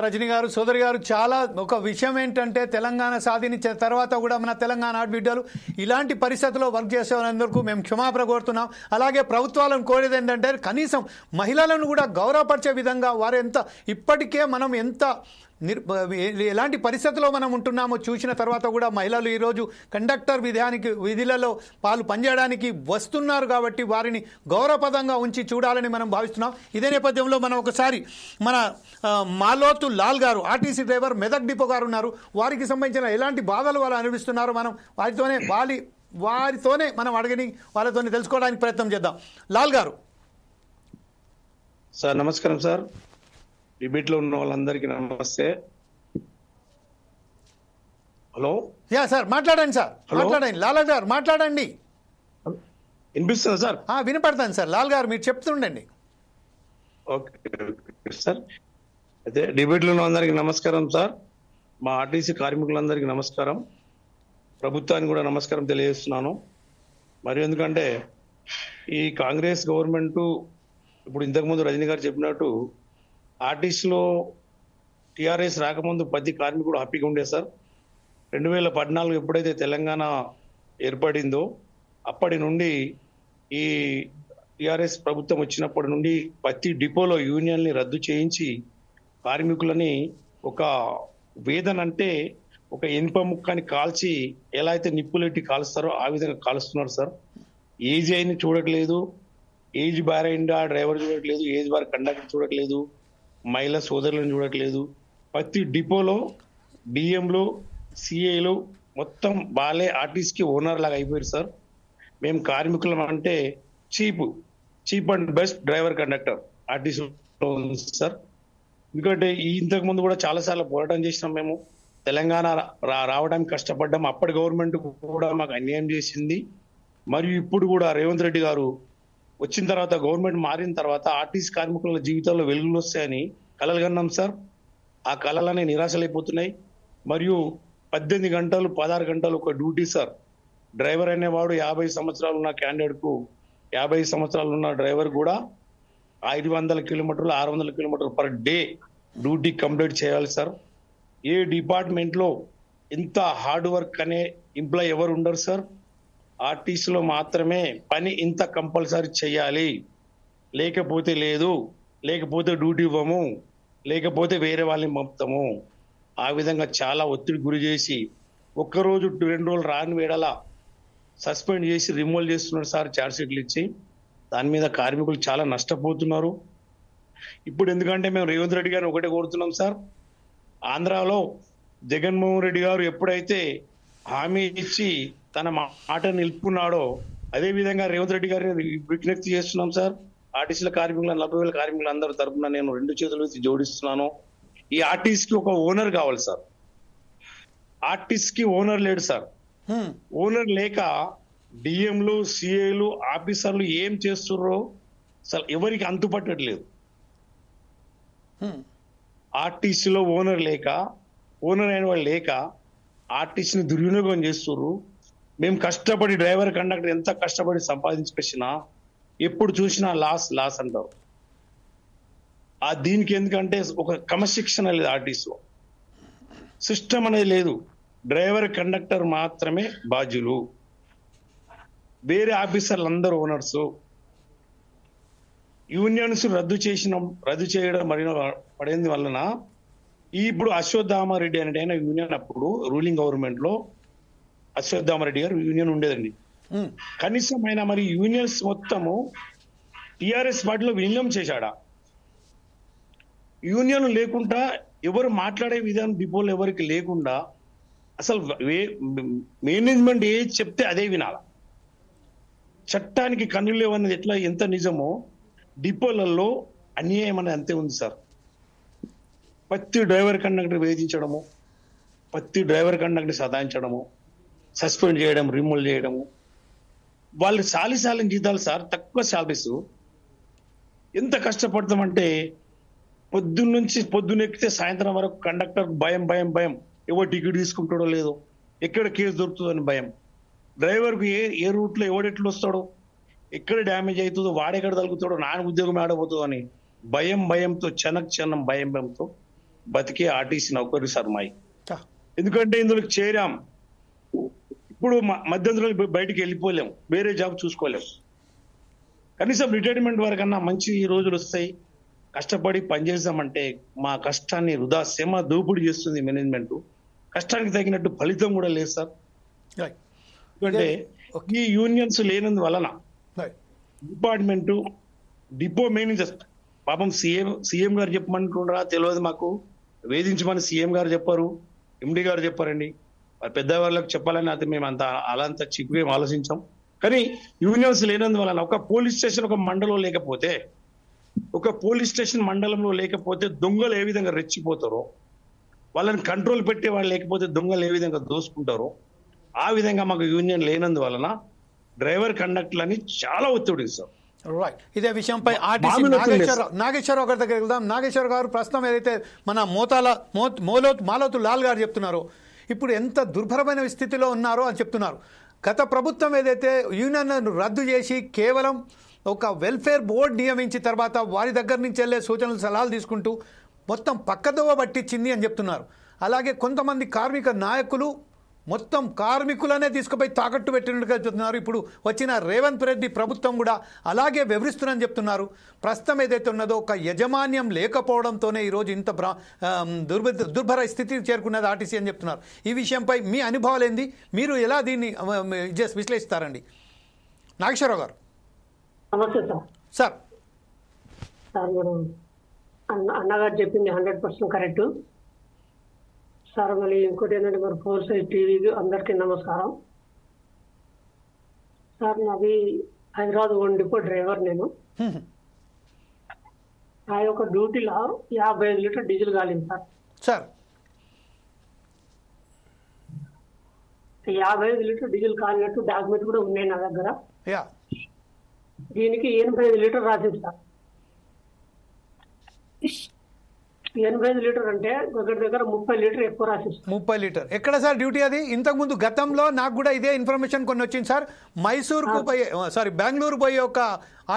S1: రజని గారు, సోదరి గారు, చాలా ఒక విషయం ఏంటంటే తెలంగాణ సాధించిన తర్వాత కూడా మన తెలంగాణ ఆడబిడ్డలు ఇలాంటి పరిస్థితుల్లో వర్క్ చేసేవారందరికీ మేము క్షమాపణ కోరుతున్నాం. అలాగే ప్రభుత్వాలను కోరేది ఏంటంటే కనీసం మహిళలను కూడా గౌరవపరిచే విధంగా వారు ఇప్పటికే మనం ఎలాంటి పరిస్థితుల్లో మనం ఉంటున్నామో చూసిన తర్వాత కూడా మహిళలు ఈరోజు కండక్టర్ విధులలో పనిచేయడానికి వస్తున్నారు కాబట్టి వారిని గౌరవపదంగా ఉంచి చూడాలని మనం భావిస్తున్నాం. ఇదే నేపథ్యంలో మనం ఒకసారి మన మాలోతు లాల్ గారు, ఆర్టీసీ డ్రైవర్, మెదక్ డిపో గారు ఉన్నారు. వారికి సంబంధించిన ఎలాంటి బాధలు వాళ్ళు అనుభవిస్తున్నారు మనం వారితోనే మనం అడగని వాళ్ళతోనే తెలుసుకోవడానికి ప్రయత్నం చేద్దాం. లాల్ గారు.
S4: సార్ నమస్కారం సార్. డిబేట్లో ఉన్న వాళ్ళందరికీ నమస్తే. హలో.
S1: సార్ మాట్లాడండి సార్, మాట్లాడండి. లాల్ గారు మాట్లాడండి.
S4: వినిపిస్తుందా సార్?
S1: వినపడతాను సార్. లాల్ గారు మీరు చెప్తుండండి.
S4: Okay sir. అయితే డిబేట్లో ఉన్న అందరికీ నమస్కారం సార్. మా ఆర్టీసీ కార్మికులందరికీ నమస్కారం, ప్రభుత్వానికి కూడా నమస్కారం తెలియజేస్తున్నాను. మరి ఎందుకంటే ఈ కాంగ్రెస్ గవర్నమెంట్ ఇప్పుడు ఇంతకుముందు రజనీ గారు చెప్పినట్టు ఆర్టీసీలో టీఆర్ఎస్ రాకముందు ప్రతి కార్మికుడు హ్యాపీగా ఉండే సార్. 2014 ఎప్పుడైతే తెలంగాణ ఏర్పడిందో అప్పటి నుండి ఈ టీఆర్ఎస్ ప్రభుత్వం వచ్చినప్పటి నుండి ప్రతి డిపోలో యూనియన్ని రద్దు చేయించి కార్మికులని ఒక వేదన అంటే ఒక ఇనుప ముక్కని కాల్చి ఎలా అయితే నిప్పులెట్టి కాలుస్తారో ఆ విధంగా కాలుస్తున్నారు సార్. ఏజ్ అయిన చూడట్లేదు, ఏజ్ బార్ అయిందా డ్రైవర్ చూడట్లేదు, ఏజ్ బార్ కండక్టర్ చూడట్లేదు, మహిళా సోదరులను చూడట్లేదు. ప్రతి డిపోలో డిఎంలు, సిఐలు మొత్తం వాళ్ళే ఆర్టీసీకి ఓనర్ లాగా అయిపోయారు సార్. మేము కార్మికులం అంటే cheap and best driver conductor ఆర్టీసీలో ఉంది సార్. ఎందుకంటే ఇంతకు ముందు కూడా చాలాసార్లు పోరాటం చేసినాం మేము. తెలంగాణ రావడానికి కష్టపడ్డాం. అప్పటి గవర్నమెంట్ కూడా మాకు అన్యాయం చేసింది. మరియు ఇప్పుడు కూడా రేవంత్ రెడ్డి గారు వచ్చిన తర్వాత, గవర్నమెంట్ మారిన తర్వాత ఆర్టీసీ కార్మికుల జీవితాల్లో వెలుగులు వస్తాయని కలలు కన్నాం సార్. ఆ కళలనే నిరాశలైపోతున్నాయి. మరియు 18 గంటలు 16 గంటలు ఒక డ్యూటీ సార్. డ్రైవర్ అనేవాడు 50 సంవత్సరాలు ఉన్న క్యాండిడేట్కు, 50 సంవత్సరాలు ఉన్న డ్రైవర్ కూడా 500 కిలోమీటర్లు 600 కిలోమీటర్లు పర్ డే డ్యూటీ కంప్లీట్ చేయాలి సార్. ఏ డిపార్ట్మెంట్లో ఇంత హార్డ్ వర్క్ అనే ఎంప్లాయ్ ఎవరు ఉండరు సార్. ఆర్టీసీలో మాత్రమే పని ఇంత కంపల్సరీ చేయాలి, లేకపోతే లేదు, లేకపోతే డ్యూటీ ఇవ్వము, లేకపోతే వేరే వాళ్ళని పంపుతాము. ఆ విధంగా చాలా ఒత్తిడి గురి చేసి ఒక్కరోజు 2 రోజులు రాని వేళలా సస్పెండ్ చేసి రిమూవల్ చేస్తున్నారు సార్ ఛార్జ్ షీట్లు ఇచ్చి. దాని మీద కార్మికులు చాలా నష్టపోతున్నారు. ఇప్పుడు ఎందుకంటే మేము రేవంత్ రెడ్డి గారిని ఒకటే కోరుతున్నాం సార్. ఆంధ్రాలో జగన్మోహన్ రెడ్డి గారు ఎప్పుడైతే హామీ ఇచ్చి తన మాట నిలుపుకున్నాడో అదే విధంగా రేవంత్ రెడ్డి గారిని విజ్ఞప్తి చేస్తున్నాం సార్. ఆర్టీసీల కార్మికుల 40,000 కార్మికులు అందరి తరఫున నేను 2 చేతులు జోడిస్తున్నాను. ఈ ఆర్టీసీకి ఒక ఓనర్ కావాలి సార్. ఆర్టీసీకి ఓనర్ లేడు సార్. ఓనర్ లేక డిఎంలు, సిఐలు, ఆఫీసర్లు ఏం చేస్తున్నారో అసలు ఎవరికి అంతుపట్టట్లేదు. ఆర్టీసీలో ఓనర్ అయిన వాళ్ళు లేక ఆర్టీసీని దుర్వినియోగం చేస్తున్నారు. మేము కష్టపడి డ్రైవర్ కండక్టర్ ఎంత కష్టపడి సంపాదించుకొచ్చినా ఎప్పుడు చూసినా లాస్ అంటారు. దీనికి ఎందుకంటే ఒక క్రమశిక్షణ లేదు, ఆర్టీసీలో సిస్టమ్ అనేది లేదు. డ్రైవర్ కండక్టర్ మాత్రమే బాధ్యులు, వేరే ఆఫీసర్లు అందరూ ఓనర్స్. యూనియన్స్ రద్దు చేయడం పడింది వలన ఇప్పుడు అశ్వత్థామారెడ్డి అనే ఆయన యూనియన్, అప్పుడు రూలింగ్ గవర్నమెంట్ లో అశ్వత్థామారెడ్డి గారు యూనియన్ ఉండేదండి. కనీసం ఆయన మరి యూనియన్స్ మొత్తము టిఆర్ఎస్ పార్టీలో విలీనం చేశాడా? యూనియన్ లేకుండా ఎవరు మాట్లాడే విధానం డిపోలో ఎవరికి లేకుండా అసలు మేనేజ్మెంట్ ఏది చెప్తే అదే వినాల. చట్టానికి కన్నులు లేవన్నది ఎట్లా ఎంత నిజమో డిపోలలో అన్యాయం అనేది అంతే ఉంది సార్. ప్రతి డ్రైవర్ కండక్టర్ వేధించడము, ప్రతి డ్రైవర్ కండక్టర్ సదాయించడము, సస్పెండ్ చేయడం, రిమూవ్ చేయడము. వాళ్ళు సాలిసాలిన జీతాలు సార్, తక్కువ శాలరీస్. ఎంత కష్టపడతామంటే పొద్దున్నెక్కితే సాయంత్రం వరకు కండక్టర్ భయం భయం భయం, ఎవరు టికెట్ తీసుకుంటాడో లేదో, ఎక్కడ కేసు దొరుకుతుందో అని భయం. డ్రైవర్కు ఏ రూట్లో ఎవడెట్లు వస్తాడో, ఎక్కడ డ్యామేజ్ అవుతుందో, వాడెక్కడ తలుగుతాడో, నాన్న ఉద్యోగం ఆడబోతుందో అని భయంతో క్షణం భయంతో బతికే ఆర్టీసీ నౌకరు సార్ మాయి. ఎందుకంటే ఇందులో చేరాం, ఇప్పుడు మధ్యంతరంలో బయటికి వెళ్ళిపోలేము, వేరే జాబ్ చూసుకోలేము. కనీసం రిటైర్మెంట్ వరకన్నా మంచి రోజులు వస్తాయి, కష్టపడి పనిచేద్దామంటే మా కష్టాన్ని వృధా శ్రమ దోపిడీ చేస్తుంది మేనేజ్మెంట్. కష్టానికి తగినట్టు ఫలితం కూడా లేదు సార్. ఎందుకంటే ఈ యూనియన్స్ లేనందు వలన డిపార్ట్మెంట్ డిపో మేనేజర్ పాపం సీఎం గారు చెప్పమంటుండ్రా తెలియదు మాకు, వేధించమని సీఎం గారు చెప్పారు, ఎండి గారు చెప్పారండి. పెద్దవాళ్ళకి చెప్పాలని అయితే మేము అంత చిక్కుగా ఆలోచించాం. కానీ యూనియన్స్ లేనందువలన ఒక పోలీస్ స్టేషన్ ఒక మండలంలో లేకపోతే దొంగలు ఏ విధంగా రెచ్చిపోతారో, వాళ్ళని కంట్రోల్ పెట్టే వాళ్ళు లేకపోతే దొంగలు ఏ విధంగా దోసుకుంటారో, ఆ విధంగా మాకు యూనియన్ లేనందువలన డ్రైవర్ కండక్టర్లని చాలా ఒత్తిడి ఇస్తాం.
S1: రైట్, ఇదే విషయంపై ఆర్టీసీ నాగేశ్వరరావు గారి దగ్గరికి వెళ్దాం. నాగేశ్వర గారు, ప్రస్తుతం ఏదైతే మన మాలోతు లాల్ గారు చెప్తున్నారో, ఇప్పుడు ఎంత దుర్భరమైన స్థితిలో ఉన్నారో అని చెప్తున్నారు. గత ప్రభుత్వం ఏదైతే యూనియన్ రద్దు చేసి కేవలం ఒక వెల్ఫేర్ బోర్డు నియమించిన తర్వాత వారి దగ్గర నుంచి వెళ్ళే సూచనలు సలహాలు తీసుకుంటూ మొత్తం పక్కదోవ పట్టించింది అని చెప్తున్నారు. అలాగే కొంతమంది కార్మిక నాయకులు మొత్తం కార్మికులనే తీసుకుపోయి తాకట్టు పెట్టినట్టుగా చెప్తున్నారు. ఇప్పుడు వచ్చిన రేవంత్ రెడ్డి ప్రభుత్వం కూడా అలాగే వివరిస్తుందని చెప్తున్నారు. ప్రస్తుతం ఏదైతే ఉన్నదో ఒక యజమాన్యం లేకపోవడంతోనే ఈరోజు ఇంత దుర్భర స్థితికి చేరుకున్నది ఆర్టీసీ అని చెప్తున్నారు. ఈ విషయంపై మీ అనుభవాలు ఏంది, మీరు ఎలా దీన్ని విశ్లేషిస్తారండి? నాగేశ్వరరావు గారు.
S5: నమస్తే సార్. సార్ మీరు అన్నగారు చెప్పింది 100% కరెక్ట్ సార్. మళ్ళీ ఇంకోటి ఏంటంటే మరి 4 సైజ్ టీవీ అందరికీ నమస్కారం సార్. నాది హైదరాబాద్ ఓన్ డిపో డ్రైవర్. నేను ఆ యొక్క డ్యూటీలో 55 లీటర్ డీజిల్ కాలింది సార్. 55 లీటర్ డీజిల్ కాలినట్టు డాక్యుమెంట్ కూడా ఉన్నాయి నా దగ్గర. దీనికి 85 లీటర్ రాసింది సార్. 85 లీటర్ అంటే దగ్గర 30 లీటర్ ఎక్కువ రాసింది.
S1: 30 లీటర్ ఎక్కడ సార్ డ్యూటీ అది? ఇంతకుముందు గతంలో నాకు కూడా ఇదే ఇన్ఫర్మేషన్ కొన్ని వచ్చింది సార్. బెంగళూరు పోయే ఒక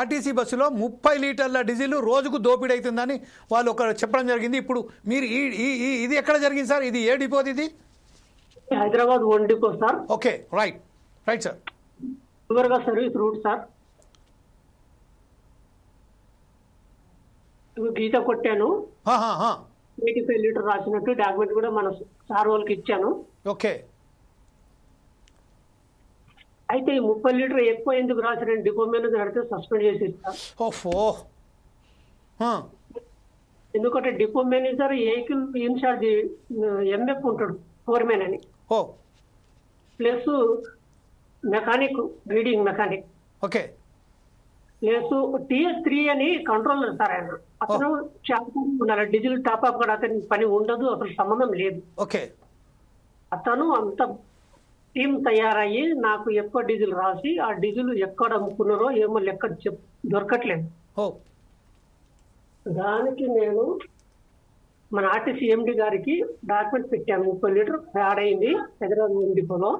S1: ఆర్టీసీ బస్సులో 30 లీటర్ల డీజిల్ రోజుకు దోపిడీ అవుతుందని వాళ్ళు ఒక చెప్పడం జరిగింది. ఇప్పుడు మీరు ఇది ఎక్కడ జరిగింది సార్? ఇది ఏ డిపోది? ఇది
S5: Hyderabad own depot sir.
S1: Okay, right sir.
S5: చివరిగా సర్వీస్ రూట్ సార్. గీత కొట్టాను, 85 లీటర్ రాసినట్టు డాక్యుమెంట్ కూడా మన సార్ వాళ్ళకి ఇచ్చాను.
S1: ఓకే.
S5: అయితే ఈ 30 లీటర్ ఎక్కువ ఎందుకు రాసిరండి డిపో మేనేజర్ అడిగితే సస్పెండ్ చేసి ఇస్తారు. ఎందుకంటే depot manager vehicle incharge MF ఉంటాడు, ఫోర్మెన్ అని, plus mechanic, reading mechanic,
S1: okay,
S5: plus TS3 అని కంట్రోలర్ సార్. ఆయన అతను చాలా డీజిల్ టాప్ అప్ కూడా అతని పని ఉండదు, అసలు సంబంధం లేదు.
S1: ఓకే.
S5: అతను అంత టీం తయారయ్యి నాకు ఎక్కువ డీజిల్ రాసి ఆ డీజిల్ ఎక్కడ అమ్ముకున్నారో ఏమో లెక్క దొరకట్లేదు. దానికి నేను మన ఆర్టీసీ ఎండి గారికి డాక్యుమెంట్ పెట్టాను. 30 లీటర్ యాడ్ అయింది హైదరాబాద్ డిపోలో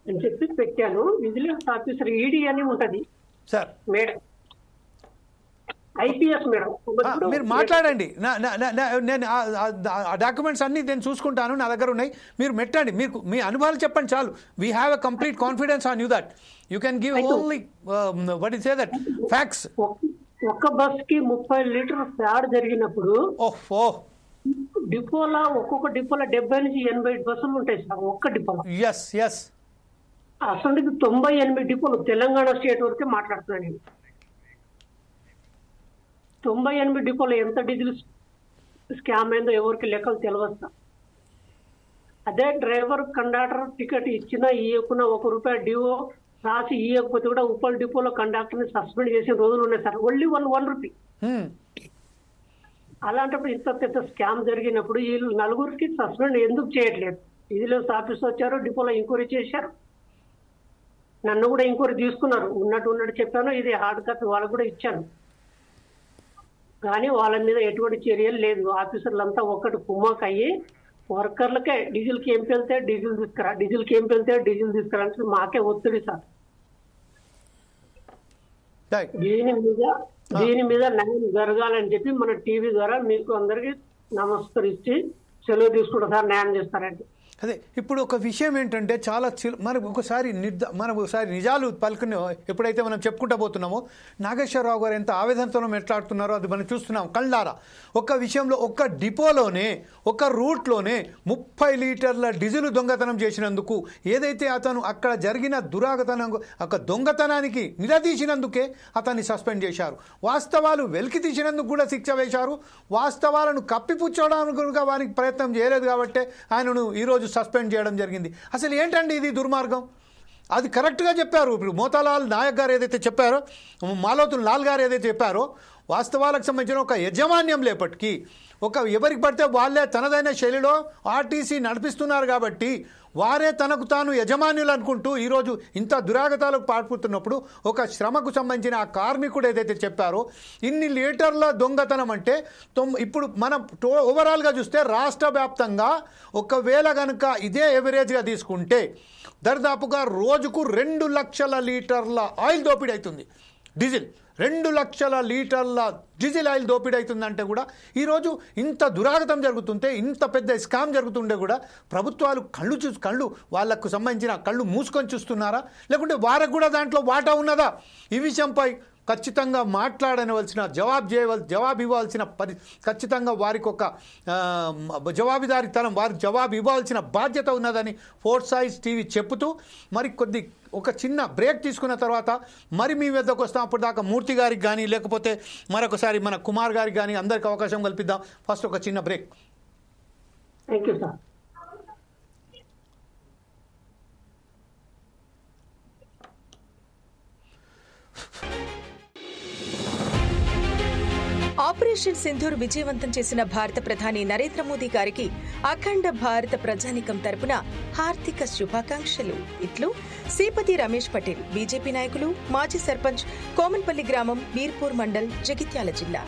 S5: అని చెప్పి పెట్టాను. విజిలెన్స్ ఆఫీసర్ ఈడీ అని ఉంటది
S1: సార్
S5: మేడం, ఐపీఎస్ మేడం.
S1: మీరు మాట్లాడండి, నేను ఆ డాక్యుమెంట్స్ అన్ని నేను చూసుకుంటాను, నా దగ్గర ఉన్నాయి. మీరు మెట్టండి, మీకు మీ అనుభవాలు చెప్పండి చాలు. We have a complete confidence on you that you can give only what is say that facts.
S5: ఒక్క బస్ కి 30 లీటర్ ఫ్యాడ్ జరిగినప్పుడు డిపోలో ఒక్కొక్క డిపోలో 70 నుంచి 80 బస్సులు ఉంటాయి సార్ ఒక్క డిపోలో. అసలు 98 డిపోలు తెలంగాణ స్టేట్ వరకే మాట్లాడుతున్నాను నేను. 98 డిపోలో ఎంత డీజిల్ స్కామ్ అయిందో ఎవరికి లెక్కలు తెలియదు. అదే డ్రైవర్ కండక్టర్ టికెట్ ఇచ్చినా ఇవ్వకున్నా ₹1 డివో రాసి ఇవ్వకపోతే కూడా ఉప్పల్ డిపోలో కండక్టర్ ని సస్పెండ్ చేసిన రోజులు ఉన్నాయి సార్. ఓన్లీ ₹1. అలాంటప్పుడు ఇంత పెద్ద స్కామ్ జరిగినప్పుడు వీళ్ళు 4 సస్పెండ్ ఎందుకు చేయట్లేదు? విజిలెన్స్ ఆఫీస్ వచ్చారు, డిపోలో ఎంక్వైరీ చేశారు, నన్ను కూడా ఎంక్వైరీ తీసుకున్నారు. ఉన్నట్టు చెప్పాను, ఇది హార్డ్ కాపీ వాళ్ళకు కూడా ఇచ్చాను. కానీ వాళ్ళ మీద ఎటువంటి చర్యలు లేదు. ఆఫీసర్లంతా ఒక్కటి కుమ్మక్ అయ్యి వర్కర్లకే డీజిల్కి ఏం పెళ్తే డీజిల్ తీసుకురా, డీజిల్కి ఏం పెళ్తే డీజిల్ తీసుకురా అంటే మాకే ఒత్తిడి సార్. దీని మీద న్యాయం జరగాలని చెప్పి మన టీవీ ద్వారా మీకు అందరికి నమస్కరించి సెలవు తీసుకుంటా సార్. న్యాయం చేస్తారండి.
S1: అదే ఇప్పుడు ఒక విషయం ఏంటంటే చాలా మనకు ఒకసారి నిజాలు పలుకుని ఎప్పుడైతే మనం చెప్పుకుంటూ పోతున్నామో నాగేశ్వరరావు గారు ఎంత ఆవేదనతో మాట్లాడుతున్నారో అది మనం చూస్తున్నాం కళ్ళారా. ఒక విషయంలో ఒక డిపోలోనే ఒక రూట్లోనే 30 లీటర్ల డీజిల్ దొంగతనం చేసినందుకు ఏదైతే అతను అక్కడ జరిగిన ఒక దొంగతనానికి నిలదీసినందుకే అతన్ని సస్పెండ్ చేశారు. వాస్తవాలు వెలికి తీసినందుకు కూడా శిక్ష వేశారు. వాస్తవాలను కప్పిపుచ్చడానికి వారికి ప్రయత్నం చేయలేదు కాబట్టి ఆయనను ఈరోజు సస్పెండ్ చేయడం జరిగింది. అసలు ఏంటండి ఇది దుర్మార్గం? అది కరెక్ట్గా చెప్పారు. ఇప్పుడు మోతాలాల్ నాయక్ గారు ఏదైతే చెప్పారో, మాలోతుల్ లాల్ గారు ఏదైతే చెప్పారో, వాస్తవాలకు సంబంధించిన ఒక యజమాన్యం లేపటికి ఎవరికి పడితే వాళ్ళే తనదైన శైలిలో ఆర్టీసీ నడిపిస్తున్నారు కాబట్టి వారే తనకు తాను యజమానులు అనుకుంటూ ఈరోజు ఇంత దురాగతాలకు పాల్పడుతున్నప్పుడు ఒక శ్రమకు సంబంధించిన ఆ కార్మికుడు ఏదైతే చెప్పారో ఇన్ని లీటర్ల దొంగతనం అంటే ఇప్పుడు మనం ఓవరాల్గా చూస్తే రాష్ట్ర వ్యాప్తంగా ఒకవేళ కనుక ఇదే ఎవరేజ్గా తీసుకుంటే దరిదాపుగా రోజుకు 2 లక్షల లీటర్ల ఆయిల్ దోపిడీ అవుతుంది. డీజిల్ 2 లక్షల లీటర్ల డీజిల్ ఆయిల్ దోపిడీ అవుతుందంటే కూడా ఈరోజు ఇంత దురాగతం జరుగుతుంటే, ఇంత పెద్ద స్కామ్ జరుగుతుండే కూడా ప్రభుత్వాలు కళ్ళు వాళ్ళకు సంబంధించిన కళ్ళు మూసుకొని చూస్తున్నారా, లేకుంటే వారికి కూడా దాంట్లో వాటా ఉన్నదా? ఈ విషయంపై ఖచ్చితంగా మాట్లాడవలసిన జవాబు ఇవ్వాల్సిన ఖచ్చితంగా వారికి ఒక జవాబుదారీతనం, వారికి జవాబు ఇవ్వాల్సిన బాధ్యత ఉన్నదని ఫోర్త్ సైజ్ టీవీ చెప్పుతూ ఒక చిన్న బ్రేక్ తీసుకున్న తర్వాత మరి మీ వద్దకు వస్తాం. అప్పుడు దాకా మూర్తి గారికి కానీ లేకపోతే మరొకసారి మన కుమార్ గారికి కానీ అందరికి అవకాశం కల్పిద్దాం. ఫస్ట్ ఒక చిన్న break.
S5: Thank you sir.
S6: Operation Sindoor విజయవంతం చేసిన భారత ప్రధాని నరేంద్ర మోదీ గారికి అఖండ భారత ప్రజానికం తరపున హార్దిక శుభాకాంక్షలు. ఇట్లు శ్రీపతి రమేష్ పటేల్, బీజేపీ నాయకులు, మాజీ సర్పంచ్, కోమన్పల్లి గ్రామం, వీర్పూర్ మండల్, జగిత్యాల జిల్లా.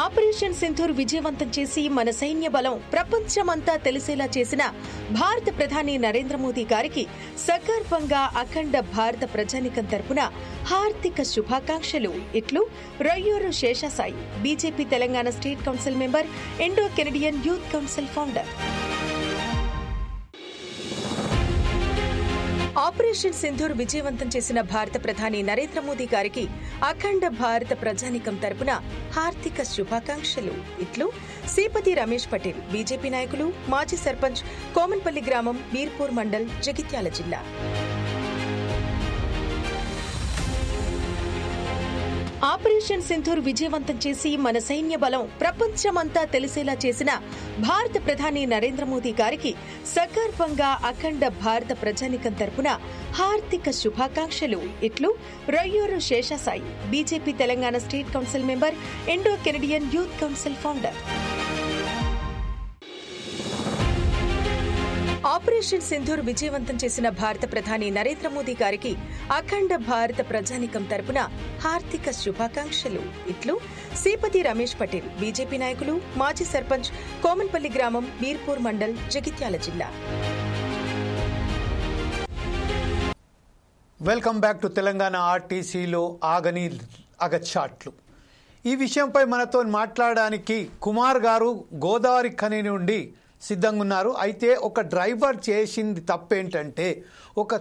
S6: ఆపరేషన్ సింధూర్ విజయవంతం చేసి మన సైన్య బలం ప్రపంచమంతా తెలిసేలా చేసిన భారత ప్రధాని నరేంద్ర మోదీ గారికి సగర్వంగా అఖండ భారత ప్రజానికం తరపున హార్దిక శుభాకాంక్షలు. ఇట్లు Royyuru Seshasai, BJP Telangana state council member, Indo Canadian youth council founder. Operation Sindoor విజయవంతం చేసిన భారత ప్రధాని నరేంద్ర మోదీ గారికి అఖండ భారత ప్రజానికం తరపున హార్దిక శుభాకాంక్షలు. ఇట్లు శ్రీపతి రమేష్ పటేల్, బీజేపీ నాయకులు, మాజీ సర్పంచ్, కోమన్పల్లి గ్రామం, వీర్పూర్ మండల్, జగిత్యాల జిల్లా. ఆపరేషన్ సింధూర్ విజయవంతం చేసి మన సైన్య బలం ప్రపంచమంతా తెలిసేలా చేసిన భారత ప్రధాని నరేంద్ర మోదీ గారికి సగర్వంగా అఖండ భారత ప్రజానికం తరపున హార్దిక శుభాకాంక్షలు. ఇట్లు Royyuru Seshasai, BJP Telangana state council member, Indo Canadian youth council founder. Operation Sindoor విజయవంతం చేసిన భారత ప్రధాని నరేంద్ర మోదీ గారికి అఖండ భారత ప్రజానికం తరపున హార్దిక శుభాకాంక్షలు. ఇట్లు శ్రీపతి రమేష్ పటేల్, బీజేపీ నాయకులు, మాజీ సర్పంచ్, కోమన్పల్లి గ్రామం, వీర్పూర్ మండల్, జగిత్యాల జిల్లా.
S1: వెల్కమ్ బ్యాక్ టు తెలంగాణ ఆర్టీసీలో ఆగని అగచాట్లు. ఈ విషయంపై మనతో మాట్లాడడానికి కుమార్ గారు గోదావరి ఖని నుండి సిద్ధంగా ఉన్నారు. అయితే ఒక డ్రైవర్ చేసింది తప్పేంటంటే, ఒక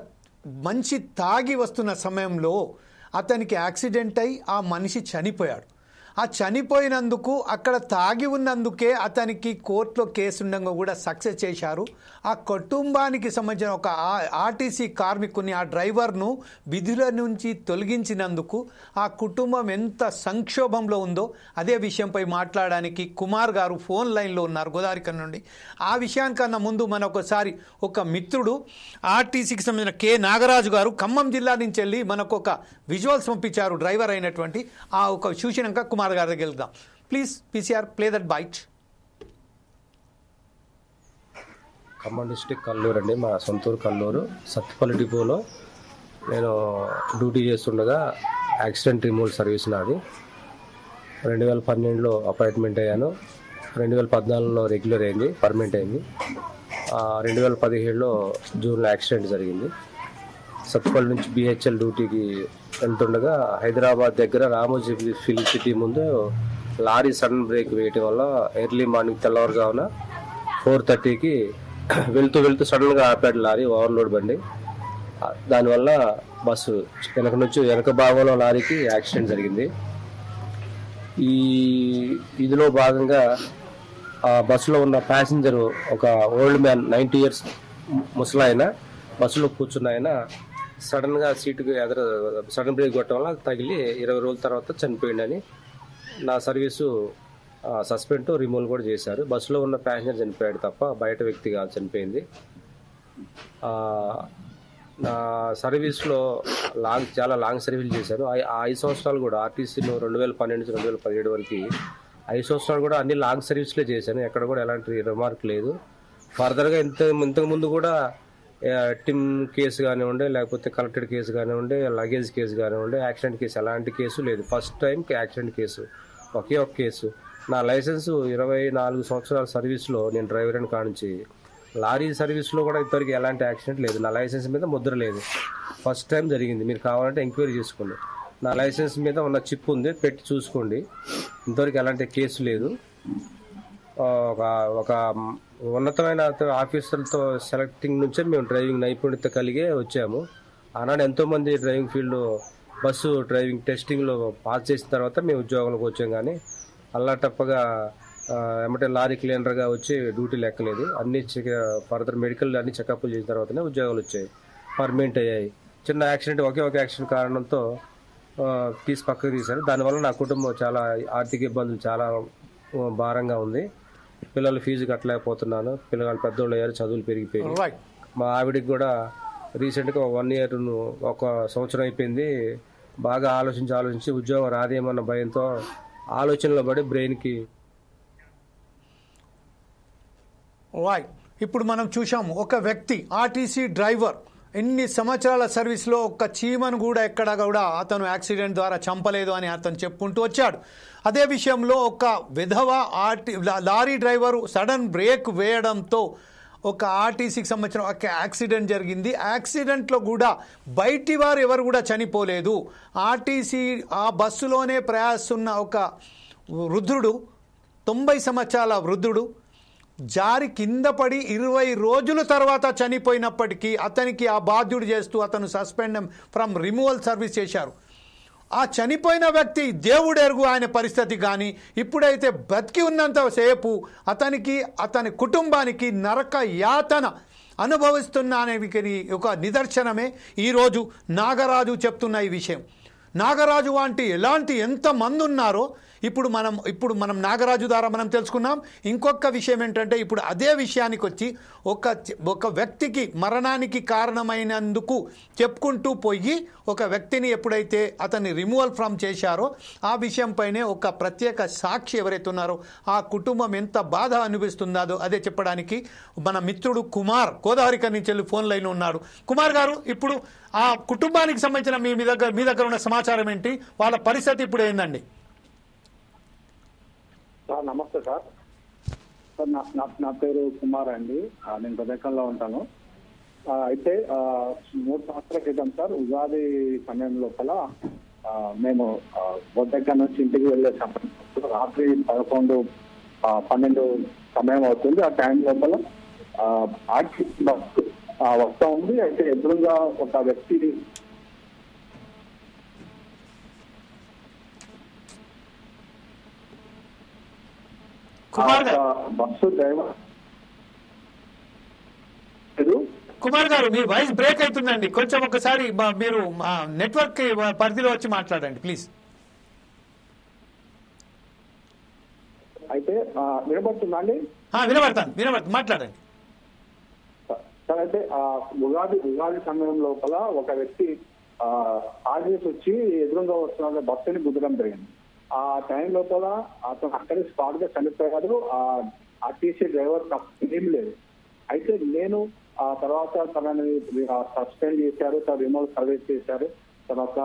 S1: మనిషి తాగి వస్తున్న సమయంలో అతనికి యాక్సిడెంట్ అయి ఆ మనిషి చనిపోయాడు. ఆ చనిపోయినందుకు అక్కడ తాగి ఉన్నందుకే అతనికి కోర్టులో కేసు ఉండగా కూడా సక్సెస్ చేశారు. ఆ కుటుంబానికి సంబంధించిన ఒక ఆర్టీసీ కార్మికుని, ఆ డ్రైవర్ను విధుల నుంచి తొలగించినందుకు ఆ కుటుంబం ఎంత సంక్షోభంలో ఉందో అదే విషయంపై మాట్లాడడానికి కుమార్ గారు ఫోన్ లైన్లో ఉన్నారు గోదావరి ఖని నుండి. ఆ విషయానికన్నా ముందు మనకొకసారి ఒక మిత్రుడు ఆర్టీసీకి సంబంధించిన కె నాగరాజు గారు ఖమ్మం జిల్లా నుంచి వెళ్ళి మనకు ఒక విజువల్స్ పంపించారు డ్రైవర్ అయినటువంటి. ఆ ఒక చూసినాక కుమార్ గారి దగ్గరికి వెళ్దాం. Please PCR play that bite.
S7: Khammam district Kalluru అండి, మా సొంతూరు కల్లూరు. సత్తుపల్లి డిపోలో నేను డ్యూటీ చేస్తుండగా యాక్సిడెంట్ రిమూవల్ సర్వీస్ నాది. 2012లో అపాయింట్మెంట్ అయ్యాను. 2014లో రెగ్యులర్ అయింది, పర్మనెంట్ అయింది. 2017లో జూన్లో యాక్సిడెంట్ జరిగింది. సత్తుపల్లి నుంచి బిహెచ్ఎల్ డ్యూటీకి వెళ్తుండగా హైదరాబాద్ దగ్గర రామోజీ ఫిల్మ్ సిటీ ముందు లారీ సడన్ బ్రేక్ వేయటం వల్ల ఎర్లీ మార్నింగ్ తెల్లవారుజామున 4:30కి వెళ్తూ సడన్గా ఆపాడు లారీ, ఓవర్లోడ్ బండి. దానివల్ల బస్సు వెనక భాగంలో లారీకి యాక్సిడెంట్ జరిగింది. ఇదిలో భాగంగా ఆ బస్సులో ఉన్న ప్యాసింజర్ ఒక ఓల్డ్ మ్యాన్, 90 years ముసలాయన, బస్సులో కూర్చున్న ఆయన సడన్గా సీటుకు సడన్ బ్రేక్ కొట్టడం వల్ల తగిలి 20 రోజుల తర్వాత చనిపోయిందని నా సర్వీసు సస్పెండ్ రిమూవల్ కూడా చేశారు. బస్సులో ఉన్న ప్యాసింజర్ చనిపోయాడు తప్ప బయట వ్యక్తి కాదు చనిపోయింది. నా సర్వీస్లో చాలా లాంగ్ సర్వీస్ చేశాను. 5 సంవత్సరాలు కూడా ఆర్టీసీలో 2012 నుంచి 2017 వరకు 5 సంవత్సరాలు కూడా అన్ని లాంగ్ సర్వీస్లే చేశాను. ఎక్కడ కూడా ఎలాంటి రిమార్క్ లేదు. ఫర్దర్గా ఇంతకుముందు కూడా టిమ్ కేసు కానివ్వండి, లేకపోతే కలెక్టెడ్ కేసు కానివ్వండి, లగేజ్ కేసు కానివ్వండి, యాక్సిడెంట్ కేసు ఎలాంటి కేసు లేదు. ఫస్ట్ టైం యాక్సిడెంట్ కేసు, ఒకే ఒక కేసు. నా లైసెన్సు 24 సంవత్సరాల సర్వీస్లో నేను డ్రైవర్ అని కానించి లారీ సర్వీస్లో కూడా ఇంతవరకు ఎలాంటి యాక్సిడెంట్ లేదు. నా లైసెన్స్ మీద ముద్ర లేదు. ఫస్ట్ టైం జరిగింది. మీరు కావాలంటే ఎంక్వైరీ చేసుకోండి. నా లైసెన్స్ మీద ఉన్న చిప్ ఉంది, పెట్టి చూసుకోండి. ఇంతవరకు ఎలాంటి కేసు లేదు. ఒక ఉన్నతమైన ఆఫీసర్లతో సెలెక్టింగ్ నుంచే మేము డ్రైవింగ్ నైపుణ్యత కలిగే వచ్చాము. ఆనాడు ఎంతోమంది డ్రైవింగ్ ఫీల్డ్లో బస్సు డ్రైవింగ్ టెస్టింగ్లో పాస్ చేసిన తర్వాత మేము ఉద్యోగంలోకి వచ్చాం. కానీ అల్లాటప్పగా ఏమంటే లారీ క్లీనర్గా వచ్చి డ్యూటీలు ఎక్కలేదు. అన్ని ఫర్దర్ మెడికల్ అన్ని చెకప్లు చేసిన తర్వాతనే ఉద్యోగాలు వచ్చాయి, పర్మనెంట్ అయ్యాయి. చిన్న యాక్సిడెంట్, ఒకే ఒక యాక్సిడెంట్ కారణంతో తీసి పక్కకు తీశారు. దానివల్ల నా కుటుంబం చాలా ఆర్థిక ఇబ్బందులు, చాలా భారంగా ఉంది. పిల్లలు ఫీజు కట్టలేకపోతున్నాను. పిల్లలు పెద్దోళ్ళు అయ్యారు, చదువులు పెరిగిపోయాయి. మా ఆవిడికి కూడా రీసెంట్గా 1 year, 1 సంవత్సరం అయిపోయింది. బాగా ఆలోచించి ఉద్యోగం రాదేమన్న భయంతో ఆలోచనలో పడి బ్రెయిన్కి.
S1: ఇప్పుడు మనం చూసాము ఒక వ్యక్తి ఆర్టీసీ డ్రైవర్ ఎన్ని సంవత్సరాల సర్వీస్లో ఒక్క చీమను కూడా ఎక్కడ కూడా అతను యాక్సిడెంట్ ద్వారా చంపలేదు అని అతను చెప్పుకుంటూ వచ్చాడు. అదే విషయంలో ఒక విధవ లారీ డ్రైవరు సడన్ బ్రేక్ వేయడంతో ఒక ఆర్టీసీకి సంబంధించిన ఒక యాక్సిడెంట్ జరిగింది. యాక్సిడెంట్లో కూడా బయటి వారు ఎవరు కూడా చనిపోలేదు. ఆర్టీసీ ఆ బస్సులోనే ప్రయాణిస్తున్న ఒక వృద్ధుడు, 90 సంవత్సరాల వృద్ధుడు జారి కింద పడి 20 రోజుల తర్వాత చనిపోయినప్పటికీ అతనికి ఆ బాధ్యుడు చేస్తూ అతను సస్పెండ్ ఫ్రమ్ రిమూవల్ సర్వీస్ చేశారు. ఆ చనిపోయిన వ్యక్తి దేవుడు ఎరుగు ఆయన పరిస్థితి. కానీ ఇప్పుడైతే బతికి ఉన్నంత సేపు అతనికి, అతని కుటుంబానికి నరక యాతన అనుభవిస్తున్న అనేది ఒక నిదర్శనమే ఈరోజు నాగరాజు చెప్తున్న ఈ విషయం. నాగరాజు వంటి ఎంతమంది ఉన్నారో ఇప్పుడు మనం నాగరాజు ద్వారా మనం తెలుసుకున్నాం. ఇంకొక విషయం ఏంటంటే, ఇప్పుడు అదే విషయానికి వచ్చి ఒక వ్యక్తికి మరణానికి కారణమైనందుకు చెప్పుకుంటూ పోయి ఒక వ్యక్తిని ఎప్పుడైతే అతన్ని రిమూవల్ ఫ్రమ్ చేశారో ఆ విషయంపైనే ఒక ప్రత్యేక సాక్షి ఎవరైతే ఉన్నారో ఆ కుటుంబం ఎంత బాధ అనిపిస్తుందో అదే చెప్పడానికి మన మిత్రుడు కుమార్ గోదావరి ఖని నుంచి ఫోన్ లైన్ ఉన్నాడు. కుమార్ గారు, ఇప్పుడు ఆ కుటుంబానికి సంబంధించిన మీ దగ్గర ఉన్న సమాచారం ఏంటి? వాళ్ళ పరిస్థితి ఇప్పుడు ఏందండి?
S8: నమస్తే సార్. నా పేరు కుమార్ అండి. నేను ప్రదేశంలో ఉంటాను. అయితే 3 సంవత్సరాల క్రితం సార్ ఉగాది సమయం లోపల మేము దగ్గర నుంచి ఇంటికి వెళ్ళే సమయం రాత్రి 11-12 సమయం అవుతుంది. ఆ టైం లోపల ఆర్టీసీ బస్సు వస్తా ఉంది. అయితే ఎదురుగా ఒక వ్యక్తి బస్సు డ్రైవర్
S1: కుమార్ గారు మీ వాయిస్ బ్రేక్ అవుతుందండి, కొంచెం ఒకసారి మీరు నెట్వర్క్ పరిధిలో వచ్చి మాట్లాడండి ప్లీజ్.
S8: అయితే వినపడుతుందా అండి?
S1: వినబడుతుంది మాట్లాడండి
S8: సార్. అయితే ఉగాది సమయం లోపల ఒక వ్యక్తి ఆర్టీసీ వచ్చి ఎదురుగా వస్తున్న బస్సుని గుద్దడం జరిగింది. ఆ టైం లోపల అతను అక్కడే స్పాట్ గా చనిపోయాడు. ఆర్టీసీ డ్రైవర్ ఏం లేదు. అయితే నేను ఆ తర్వాత తనని సస్పెండ్ చేశారు, తన రిమోట్ సర్వీస్ చేశారు. తర్వాత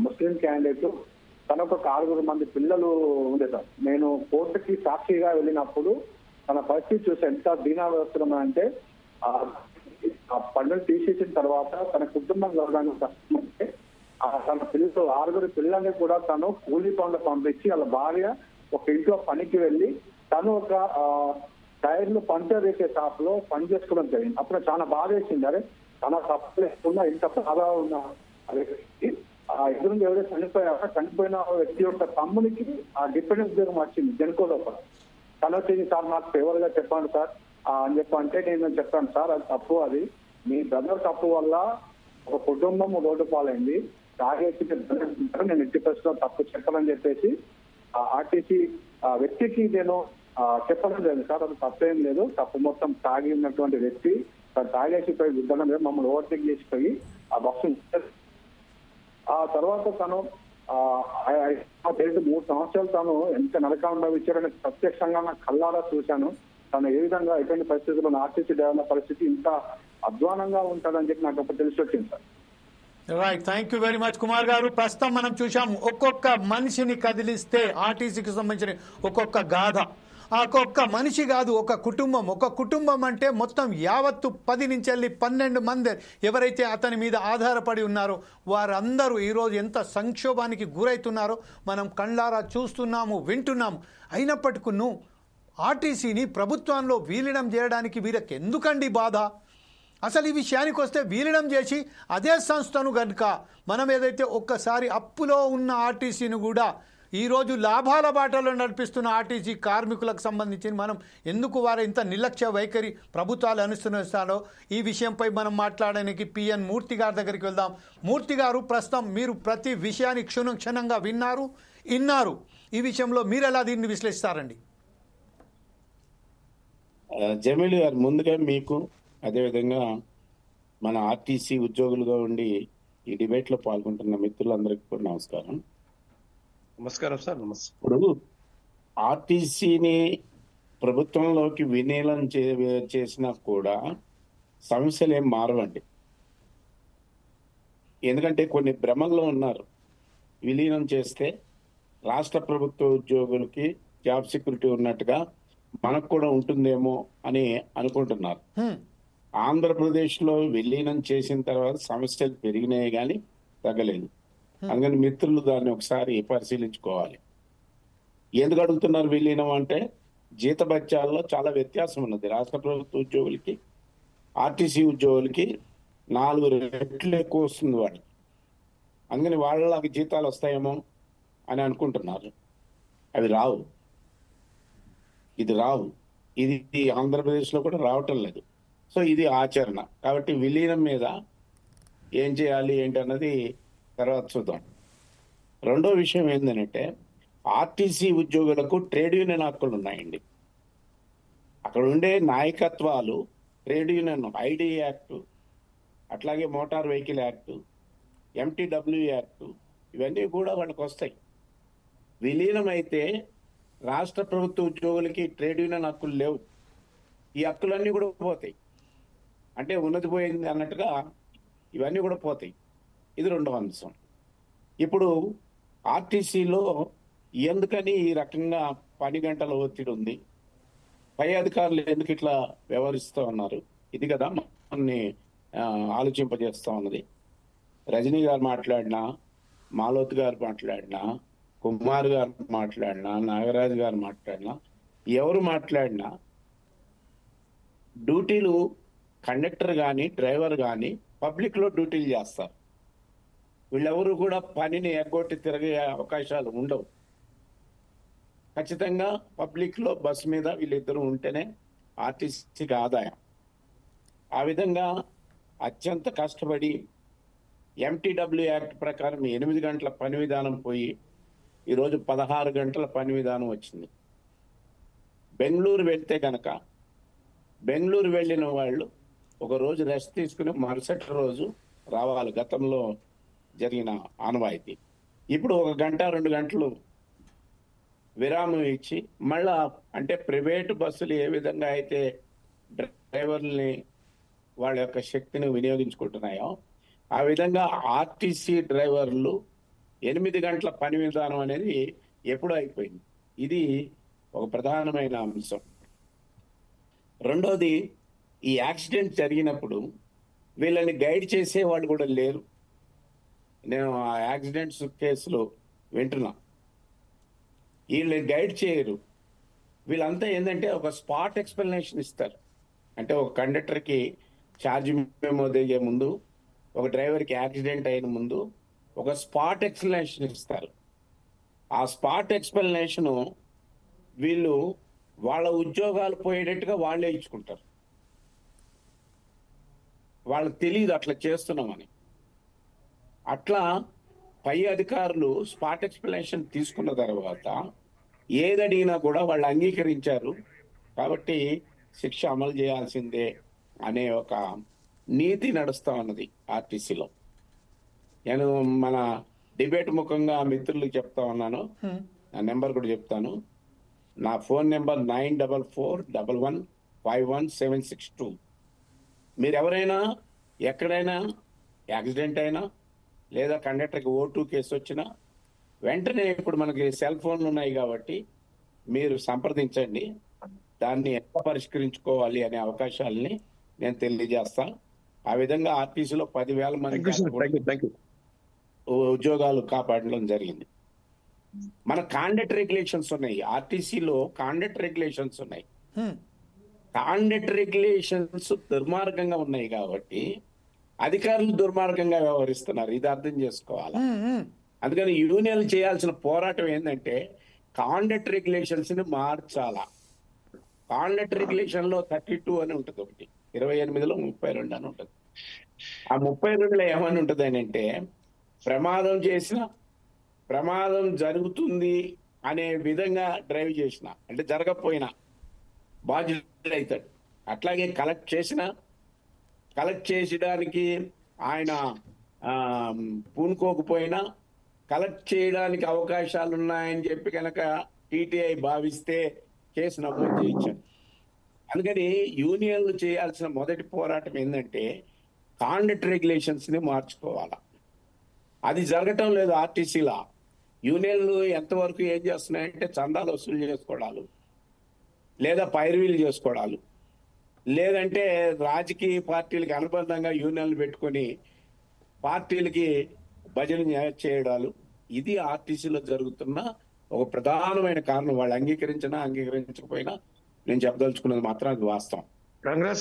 S8: ముస్లిం క్యాండిడేట్ తన ఒక 6 మంది పిల్లలు ఉండే సార్. నేను కోర్టుకి సాక్షిగా వెళ్ళినప్పుడు తన పరిస్థితి చూసి ఎంత దీనావసరం అంటే పండుగ తీసేసిన తర్వాత తన కుటుంబం గడవడానికి కష్టమంటే తన పిల్లలు 6 పిల్లల్ని కూడా తను కూలీ పనులు పంపించి వాళ్ళ భార్య ఒక ఇంట్లో పనికి వెళ్ళి తను ఒక టైర్లు పంచర్ వేసే షాప్ లో పని చేసుకోవడం జరిగింది. అప్పుడు చాలా బాధ వేసింది. అరే తన తప్పు లేకుండా ఇంత బాధ ఉన్న ఎదురు ఎవరైతే చనిపోయిన వ్యక్తి యొక్క తమ్మునికి ఆ డిపెండెన్స్ ఉద్యోగం వచ్చింది జెన్కో లోపల. తను వచ్చేసి సార్ నాకు ఫేవర్ గా చెప్పండి సార్ అని చెప్పంటే నేను చెప్పాను సార్ అది తప్పు, అది మీ బ్రదర్ తప్పు వల్ల ఒక కుటుంబం రోడ్డు పాలైంది, తాగేసి నేను ఎట్టి పరిస్థితుల్లో తప్పు చెప్పాలని చెప్పేసి ఆర్టీసీ వ్యక్తికి నేను చెప్పడం లేదు సార్. అది తప్పేం లేదు, తప్పు మొత్తం తాగి ఉన్నటువంటి వ్యక్తి తాగేసి పోయి గుద్దడం లేదు, మమ్మల్ని ఓవర్టేక్ చేసిపోయి ఆ బస్సు. ఆ తర్వాత తను 3 సంవత్సరాలు తను ఎంత నరకం అనుభవించారని ప్రత్యక్షంగా నా కళ్ళారా చూశాను. తను ఏ విధంగా ఎటువంటి పరిస్థితుల్లో ఆర్టీసీ డ్రైవర్ల పరిస్థితి ఇంత అధ్వానంగా ఉంటుందని చెప్పి నాకు అప్పుడు తెలిసి వచ్చింది sir.
S1: Right, thank you very much Kumar గారు. ప్రస్తుతం మనం చూసాము ఒక్కొక్క మనిషిని కదిలిస్తే ఆర్టీసీకి సంబంధించిన ఒక్కొక్క గాథ. ఒక్కొక్క మనిషి కాదు, ఒక కుటుంబం అంటే మొత్తం యావత్తు 10 నుంచి వెళ్ళి 12 మంది ఎవరైతే అతని మీద ఆధారపడి ఉన్నారో వారందరూ ఈరోజు ఎంత సంక్షోభానికి గురవుతున్నారో మనం కళ్ళారా చూస్తున్నాము, వింటున్నాము. అయినప్పటికీ ఆర్టీసీని ప్రభుత్వంలో విలీనం చేయడానికి వీరికి ఎందుకండి బాధ? అసలు ఈ విషయానికి వస్తే విలీనం చేసి అదే సంస్థను కనుక మనం ఏదైతే ఒక్కసారి అప్పులో ఉన్న ఆర్టీసీని కూడా ఈరోజు లాభాల బాటలో నడిపిస్తున్న ఆర్టీసీ కార్మికులకు సంబంధించి మనం ఎందుకు వారు ఇంత నిర్లక్ష్య వైఖరి ప్రభుత్వాలు అనుసరిస్తారో ఈ విషయంపై మనం మాట్లాడడానికి పిఎన్ మూర్తి గారి దగ్గరికి వెళ్దాం. మూర్తి గారు, ప్రస్తుతం మీరు ప్రతి విషయాన్ని క్షుణ్ణంగా విన్నారు. ఈ విషయంలో మీరు ఎలా దీన్ని విశ్లేషిస్తారండి?
S9: జమీల్ గారు, ముందుగా మీకు అదేవిధంగా మన ఆర్టీసీ ఉద్యోగులుగా ఉండి ఈ డిబేట్ లో పాల్గొంటున్న మిత్రులందరికీ కూడా నమస్కారం.
S4: నమస్కారం సార్.
S9: ఇప్పుడు ఆర్టీసీని ప్రభుత్వంలోకి విలీనం చేసినా కూడా సమస్యలు ఏం మారవండి. ఎందుకంటే కొన్ని భ్రమల్లో ఉన్నారు. విలీనం చేస్తే రాష్ట్ర ప్రభుత్వ ఉద్యోగులకి జాబ్ సెక్యూరిటీ ఉన్నట్టుగా మనకు కూడా ఉంటుందేమో అని అనుకుంటున్నారు. ఆంధ్రప్రదేశ్ లో విలీనం చేసిన తర్వాత సమస్యలు పెరిగినాయి కానీ తగ్గలేదు. అందుకని మిత్రులు దాన్ని ఒకసారి పరిశీలించుకోవాలి. ఎందుకు అడుగుతున్నారు విలీనం అంటే జీతభత్యాల్లో చాలా వ్యత్యాసం ఉన్నది. రాష్ట్ర ప్రభుత్వ ఉద్యోగులకి ఆర్టీసీ ఉద్యోగులకి 4 రెట్లు ఎక్కువ వస్తుంది వాడికి. అందుకని వాళ్ళకి జీతాలు వస్తాయేమో అని అనుకుంటున్నారు. అవి రావు. ఇది ఆంధ్రప్రదేశ్ లో కూడా రావటం లేదు. సో ఇది ఆచరణ. కాబట్టి విలీనం మీద ఏం చేయాలి ఏంటి అన్నది తర్వాత చూద్దాం. రెండో విషయం ఏంటంటే ఆర్టీసీ ఉద్యోగులకు ట్రేడ్ యూనియన్ హక్కులు ఉన్నాయండి. అక్కడ ఉండే నాయకత్వాలు ట్రేడ్ యూనియన్ ఐడి యాక్ట్, అట్లాగే మోటార్ వెహికల్ యాక్ట్, ఎంటీడబ్ల్యూ యాక్ట్, ఇవన్నీ కూడా వాళ్ళకి వస్తాయి. విలీనం అయితే రాష్ట్ర ప్రభుత్వ ఉద్యోగులకి ట్రేడ్ యూనియన్ హక్కులు లేవు. ఈ హక్కులన్నీ కూడా పోతాయి. అంటే ఉన్నది పోయింది అన్నట్టుగా ఇవన్నీ కూడా పోతాయి. ఇది రెండవ అంశం. ఇప్పుడు ఆర్టీసీలో ఎందుకని ఈ రకంగా 10 గంటల ఒత్తిడి ఉంది, పై అధికారులు ఎందుకు ఇట్లా వ్యవహరిస్తూ ఉన్నారు, ఇది కదా మనల్ని ఆలోచింపజేస్తూ ఉన్నది. రజనీ గారు మాట్లాడినా, మాలోత్ గారు మాట్లాడినా, కుమార్ గారు మాట్లాడినా, నాగరాజు గారు మాట్లాడినా, ఎవరు మాట్లాడినా డ్యూటీలు కండక్టర్ కానీ డ్రైవర్ కానీ పబ్లిక్లో డ్యూటీలు చేస్తారు. వీళ్ళెవరు కూడా పనిని ఎగ్గొట్టి తిరిగే అవకాశాలు ఉండవు. ఖచ్చితంగా పబ్లిక్లో బస్సు మీద వీళ్ళిద్దరూ ఉంటేనే ఆర్టీసీకి ఆదాయం. ఆ విధంగా అత్యంత కష్టపడి ఎంటీడబ్ల్యూ యాక్ట్ ప్రకారం 8 గంటల పని విధానం పోయి ఈరోజు 16 గంటల పని విధానం వచ్చింది. బెంగళూరు వెళ్తే కనుక బెంగళూరు వెళ్ళిన వాళ్ళు ఒక రోజు రెస్ట్ తీసుకుని మరుసటి రోజు రావాలి. గతంలో జరిగిన ఆనవాయితీ. ఇప్పుడు 1 గంట 2 గంటలు విరామం ఇచ్చి మళ్ళా, అంటే ప్రైవేటు బస్సులు ఏ విధంగా అయితే డ్రైవర్లని వాళ్ళ యొక్క శక్తిని వినియోగించుకుంటున్నాయో ఆ విధంగా ఆర్టీసీ డ్రైవర్లు 8 గంటల పని విధానం అనేది ఎప్పుడూ అయిపోయింది. ఇది ఒక ప్రధానమైన అంశం. రెండోది, ఈ యాక్సిడెంట్ జరిగినప్పుడు వీళ్ళని గైడ్ చేసే వాళ్ళు కూడా లేరు. నేను ఆ యాక్సిడెంట్స్ కేసులు వింటున్నా. వీళ్ళని గైడ్ చేయరు. వీళ్ళంతా ఏంటంటే ఒక స్పాట్ ఎక్స్ప్లెనేషన్ ఇస్తారు. అంటే ఒక కండక్టర్కి ఛార్జ్ మెమో దిగే ముందు, ఒక డ్రైవర్కి యాక్సిడెంట్ అయిన ముందు ఒక స్పాట్ ఎక్స్ప్లెనేషన్ ఇస్తారు. ఆ స్పాట్ ఎక్స్ప్లెనేషను వీళ్ళు వాళ్ళ ఉద్యోగాలు పోయేటట్టుగా వాళ్ళే ఇచ్చుకుంటారు. వాళ్ళకి తెలియదు అట్లా చేస్తున్నామని. అట్లా పై అధికారులు స్పాట్ ఎక్స్ప్లెనేషన్ తీసుకున్న తర్వాత ఏదడిగినా కూడా వాళ్ళు అంగీకరించారు కాబట్టి శిక్ష అమలు చేయాల్సిందే అనే ఒక నీతి నడుస్తా ఉన్నది ఆర్టీసీలో. నేను మన డిబేట్ ముఖంగా మిత్రులకు చెప్తా ఉన్నాను. నా నెంబర్ కూడా చెప్తాను. నా ఫోన్ నెంబర్ 9441151762. మీరు ఎవరైనా ఎక్కడైనా యాక్సిడెంట్ అయినా లేదా కండక్టర్కి O2 కేసు వచ్చినా వెంటనే ఇప్పుడు మనకి సెల్ ఫోన్లు ఉన్నాయి కాబట్టి మీరు సంప్రదించండి. దాన్ని ఎలా పరిష్కరించుకోవాలి అనే అవకాశాలని నేను తెలియజేస్తా. ఆ విధంగా ఆర్టీసీలో 10,000 మంది ఉద్యోగాలు కాపాడడం జరిగింది. మన కాండక్ట్ రెగ్యులేషన్స్ ఉన్నాయి. ఆర్టీసీలో కాండక్ట్ రెగ్యులేషన్స్ ఉన్నాయి. కాండక్ట్ రెగ్యులేషన్స్ దుర్మార్గంగా ఉన్నాయి కాబట్టి అధికారులు దుర్మార్గంగా వ్యవహరిస్తున్నారు. ఇది అర్థం చేసుకోవాలి. అందుకని యూనియన్లు చేయాల్సిన పోరాటం ఏంటంటే కాండక్ట్ రెగ్యులేషన్స్ ని మార్చాలా. కాండక్ట్ రెగ్యులేషన్ లో 32 అని ఉంటుంది, ఒకటి 28లో 32 అని ఉంటుంది. ఆ 32లో ఏమని ఉంటుంది అని అంటే, ప్రమాదం జరుగుతుంది అనే విధంగా డ్రైవ్ చేసిన, అంటే జరగకపోయినా బాధ్యుడు అవుతాడు. అట్లాగే కలెక్ట్ చేసడానికి ఆయన పూనుకోకపోయినా కలెక్ట్ చేయడానికి అవకాశాలు ఉన్నాయని చెప్పి కనుక టీటీఐ భావిస్తే కేసు నమోదు చేయించారు. అందుకని యూనియన్లు చేయాల్సిన మొదటి పోరాటం ఏంటంటే కాండక్ట్ రెగ్యులేషన్స్ ని మార్చుకోవాలా. అది జరగటం లేదు ఆర్టీసీలా. యూనియన్లు ఎంతవరకు ఏం చేస్తున్నాయంటే చందాలు వసూలు చేసుకోవడాలు, లేదా పైరవీలు చేసుకోవడాలు, లేదంటే రాజకీయ పార్టీలకు అనుబంధంగా యూనియన్లు పెట్టుకొని పార్టీలకి భజన చేయడాలు. ఇది ఆర్టీసీలో జరుగుతున్న ఒక ప్రధానమైన కారణం. వాళ్ళు అంగీకరించకపోయినా నేను చెప్పదలుచుకున్నది మాత్రం అది వాస్తవం.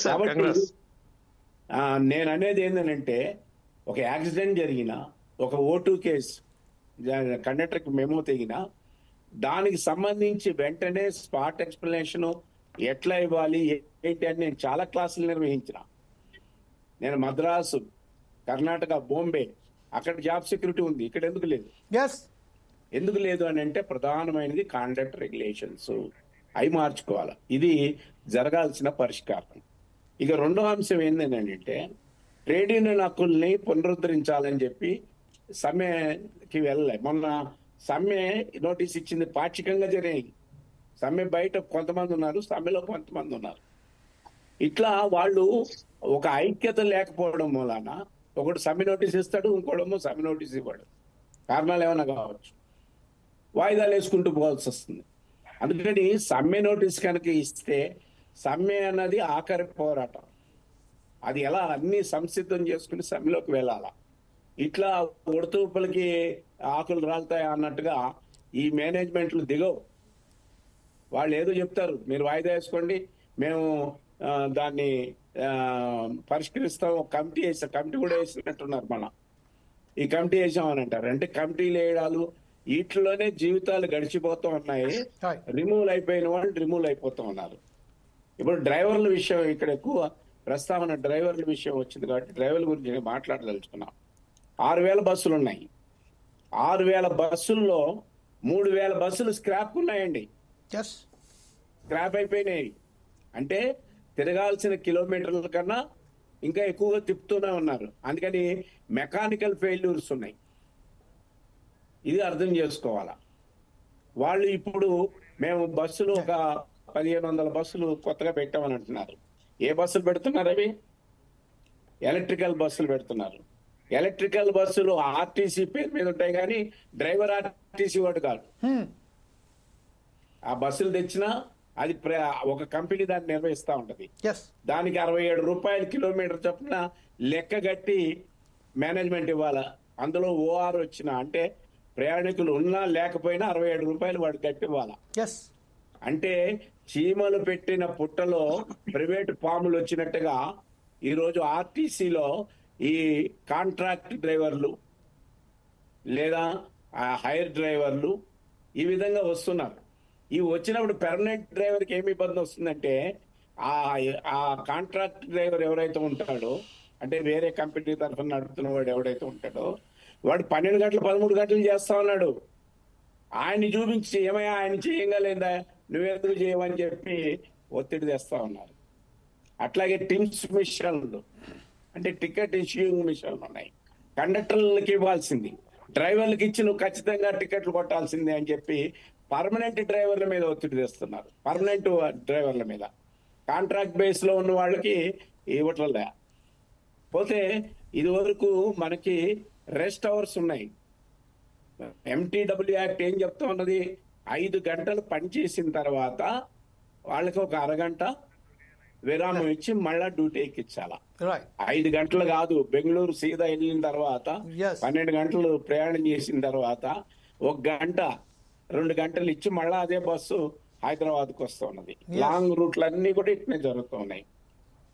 S9: కాబట్టి నేను అనేది ఏంటంటే, ఒక యాక్సిడెంట్ జరిగినా, ఒక O2 కేసు కండక్టర్కి మెమో తెగినా దానికి సంబంధించి వెంటనే స్పాట్ ఎక్స్ప్లెనేషన్ ఎట్లా ఇవ్వాలి ఏంటి అని నేను చాలా క్లాసులు నిర్వహించిన. నేను మద్రాసు, కర్ణాటక, బాంబే, అక్కడ జాబ్ సెక్యూరిటీ ఉంది, ఇక్కడ ఎందుకు లేదు? ఎందుకు లేదు అని అంటే ప్రధానమైనది కాండక్ట్ రెగ్యులేషన్స్, అవి మార్చుకోవాలి. ఇది జరగాల్సిన పరిష్కారం. ఇక రెండో అంశం ఏంటంటే, ట్రేడ్ యూనియన్ హక్కుల్ని పునరుద్ధరించాలని చెప్పి సమ్మెకి వెళ్ళలే. మొన్న సమ్మె నోటీస్ ఇచ్చింది, పాక్షికంగా జరిగాయి. సమ్మె బయట కొంతమంది ఉన్నారు, సమ్మెలో కొంతమంది ఉన్నారు. ఇట్లా వాళ్ళు ఒక ఐక్యత లేకపోవడం మూలాన ఒకడు సమ్మె నోటీస్ ఇస్తాడు, ఇంకోడేమో సమ్మె నోటీస్ ఇవ్వడు. కారణాలు ఏమైనా కావచ్చు, వాయిదాలు వేసుకుంటూ పోవాల్సి వస్తుంది. అందుకని సమ్మె నోటీస్ కనుక ఇస్తే సమ్మె అన్నది ఆఖరి పోరాటం. అది ఎలా అన్ని సంసిద్ధం చేసుకుని సమ్మెలోకి వెళ్ళాలా. ఇట్లా ఉడతూపులకి ఆకులు రాలుతాయి అన్నట్టుగా ఈ మేనేజ్మెంట్లు దిగవు. వాళ్ళు ఏదో చెప్తారు, మీరు వాయిదా వేసుకోండి, మేము దాన్ని పరిష్కరిస్తాం, కమిటీ కూడా వేసినట్టున్నారు. ఈ కమిటీ వేసామని అంటారు. అంటే కమిటీలు వేయడాలు వీటిలోనే జీవితాలు గడిచిపోతూ ఉన్నాయి. రిమూవ్ అయిపోయిన వాళ్ళు రిమూవ్ అయిపోతూ ఉన్నారు. ఇప్పుడు డ్రైవర్ల విషయం ఇక్కడ ఎక్కువ ప్రస్తావన డ్రైవర్ల విషయం వచ్చింది కాబట్టి డ్రైవర్ల గురించి నేను మాట్లాడదలుచుకున్నాం. 6,000 బస్సులు ఉన్నాయి. 6,000 బస్సుల్లో 3,000 బస్సులు స్క్రాప్ ఉన్నాయండి. స్క్రాప్ అయిపోయినాయి. అంటే తిరగాల్సిన కిలోమీటర్ల కన్నా ఇంకా ఎక్కువగా తిప్పుతూనే ఉన్నారు. అందుకని మెకానికల్ ఫెయిల్యూర్స్ ఉన్నాయి. ఇది అర్థం చేసుకోవాలా. వాళ్ళు ఇప్పుడు మేము బస్సులు ఒక 1,500 బస్సులు కొత్తగా పెట్టామని అంటున్నారు. ఏ బస్సులు పెడుతున్నారు? అవి ఎలక్ట్రికల్ బస్సులు పెడుతున్నారు. ఎలక్ట్రికల్ బస్సులు ఆర్టీసీ పేరు మీద ఉంటాయి కానీ డ్రైవర్ ఆర్టీసీ వాడు కాదు. ఆ బస్సులు తెచ్చినా అది ఒక కంపెనీ దాన్ని నిర్వహిస్తూ ఉంటది. దానికి 67 రూపాయల కిలోమీటర్ చొప్పున లెక్క కట్టి మేనేజ్మెంట్ ఇవ్వాలా. అందులో ఓఆర్ వచ్చిన అంటే ప్రయాణికులు ఉన్నా లేకపోయినా 67 రూపాయలు వాడు కట్టి ఇవ్వాలా. అంటే చీమలు పెట్టిన పుట్టలో ప్రైవేట్ పాములు వచ్చినట్టుగా ఈరోజు ఆర్టీసీలో ఈ కాంట్రాక్ట్ డ్రైవర్లు లేదా హైర్ డ్రైవర్లు ఈ విధంగా వస్తున్నారు. ఈ వచ్చినప్పుడు పెర్మనెంట్ డ్రైవర్కి ఏమి ఇబ్బంది వస్తుందంటే ఆ కాంట్రాక్ట్ డ్రైవర్ ఎవరైతే ఉంటాడో, అంటే వేరే కంపెనీ తరఫున నడుపుతున్న వాడు ఎవడైతే ఉంటాడో వాడు 12 గంటలు 13 గంటలు చేస్తా ఉన్నాడు. ఆయన్ని చూపించి ఏమయ్యా ఆయన చేయగలేదా, నువ్వెందుకు చేయమని చెప్పి ఒత్తిడి తెస్తా ఉన్నారు. అట్లాగే టిమ్స్ మిషన్లు అంటే టికెట్ ఇష్యూయింగ్ మిషన్లు ఉన్నాయి. కండక్టర్లకి ఇవ్వాల్సింది, డ్రైవర్లకి ఇచ్చి నువ్వు ఖచ్చితంగా టికెట్లు కొట్టాల్సిందే అని చెప్పి పర్మనెంట్ డ్రైవర్ల మీద ఒత్తిడి తెస్తున్నారు. పర్మనెంట్ డ్రైవర్ల మీద కాంట్రాక్ట్ బేస్ లో ఉన్న వాళ్ళకి ఇవ్వట్లే. పోతే ఇది వరకు మనకి రెస్ట్ అవర్స్ ఉన్నాయి. MTW యాక్ట్ ఏం చెప్తా ఉన్నది, 5 గంటలు పనిచేసిన తర్వాత వాళ్ళకి ఒక అరగంట విరామం ఇచ్చి మళ్ళా డ్యూటీ ఎక్కించాలా. 5 గంటలు కాదు, బెంగళూరు సీదా వెళ్ళిన తర్వాత 12 గంటలు ప్రయాణం చేసిన తర్వాత 1 గంట 2 గంటలు ఇచ్చి మళ్ళా అదే బస్సు హైదరాబాద్కు వస్తూ ఉన్నది. లాంగ్ రూట్లు అన్ని కూడా ఇట్నే జరుగుతూ ఉన్నాయి.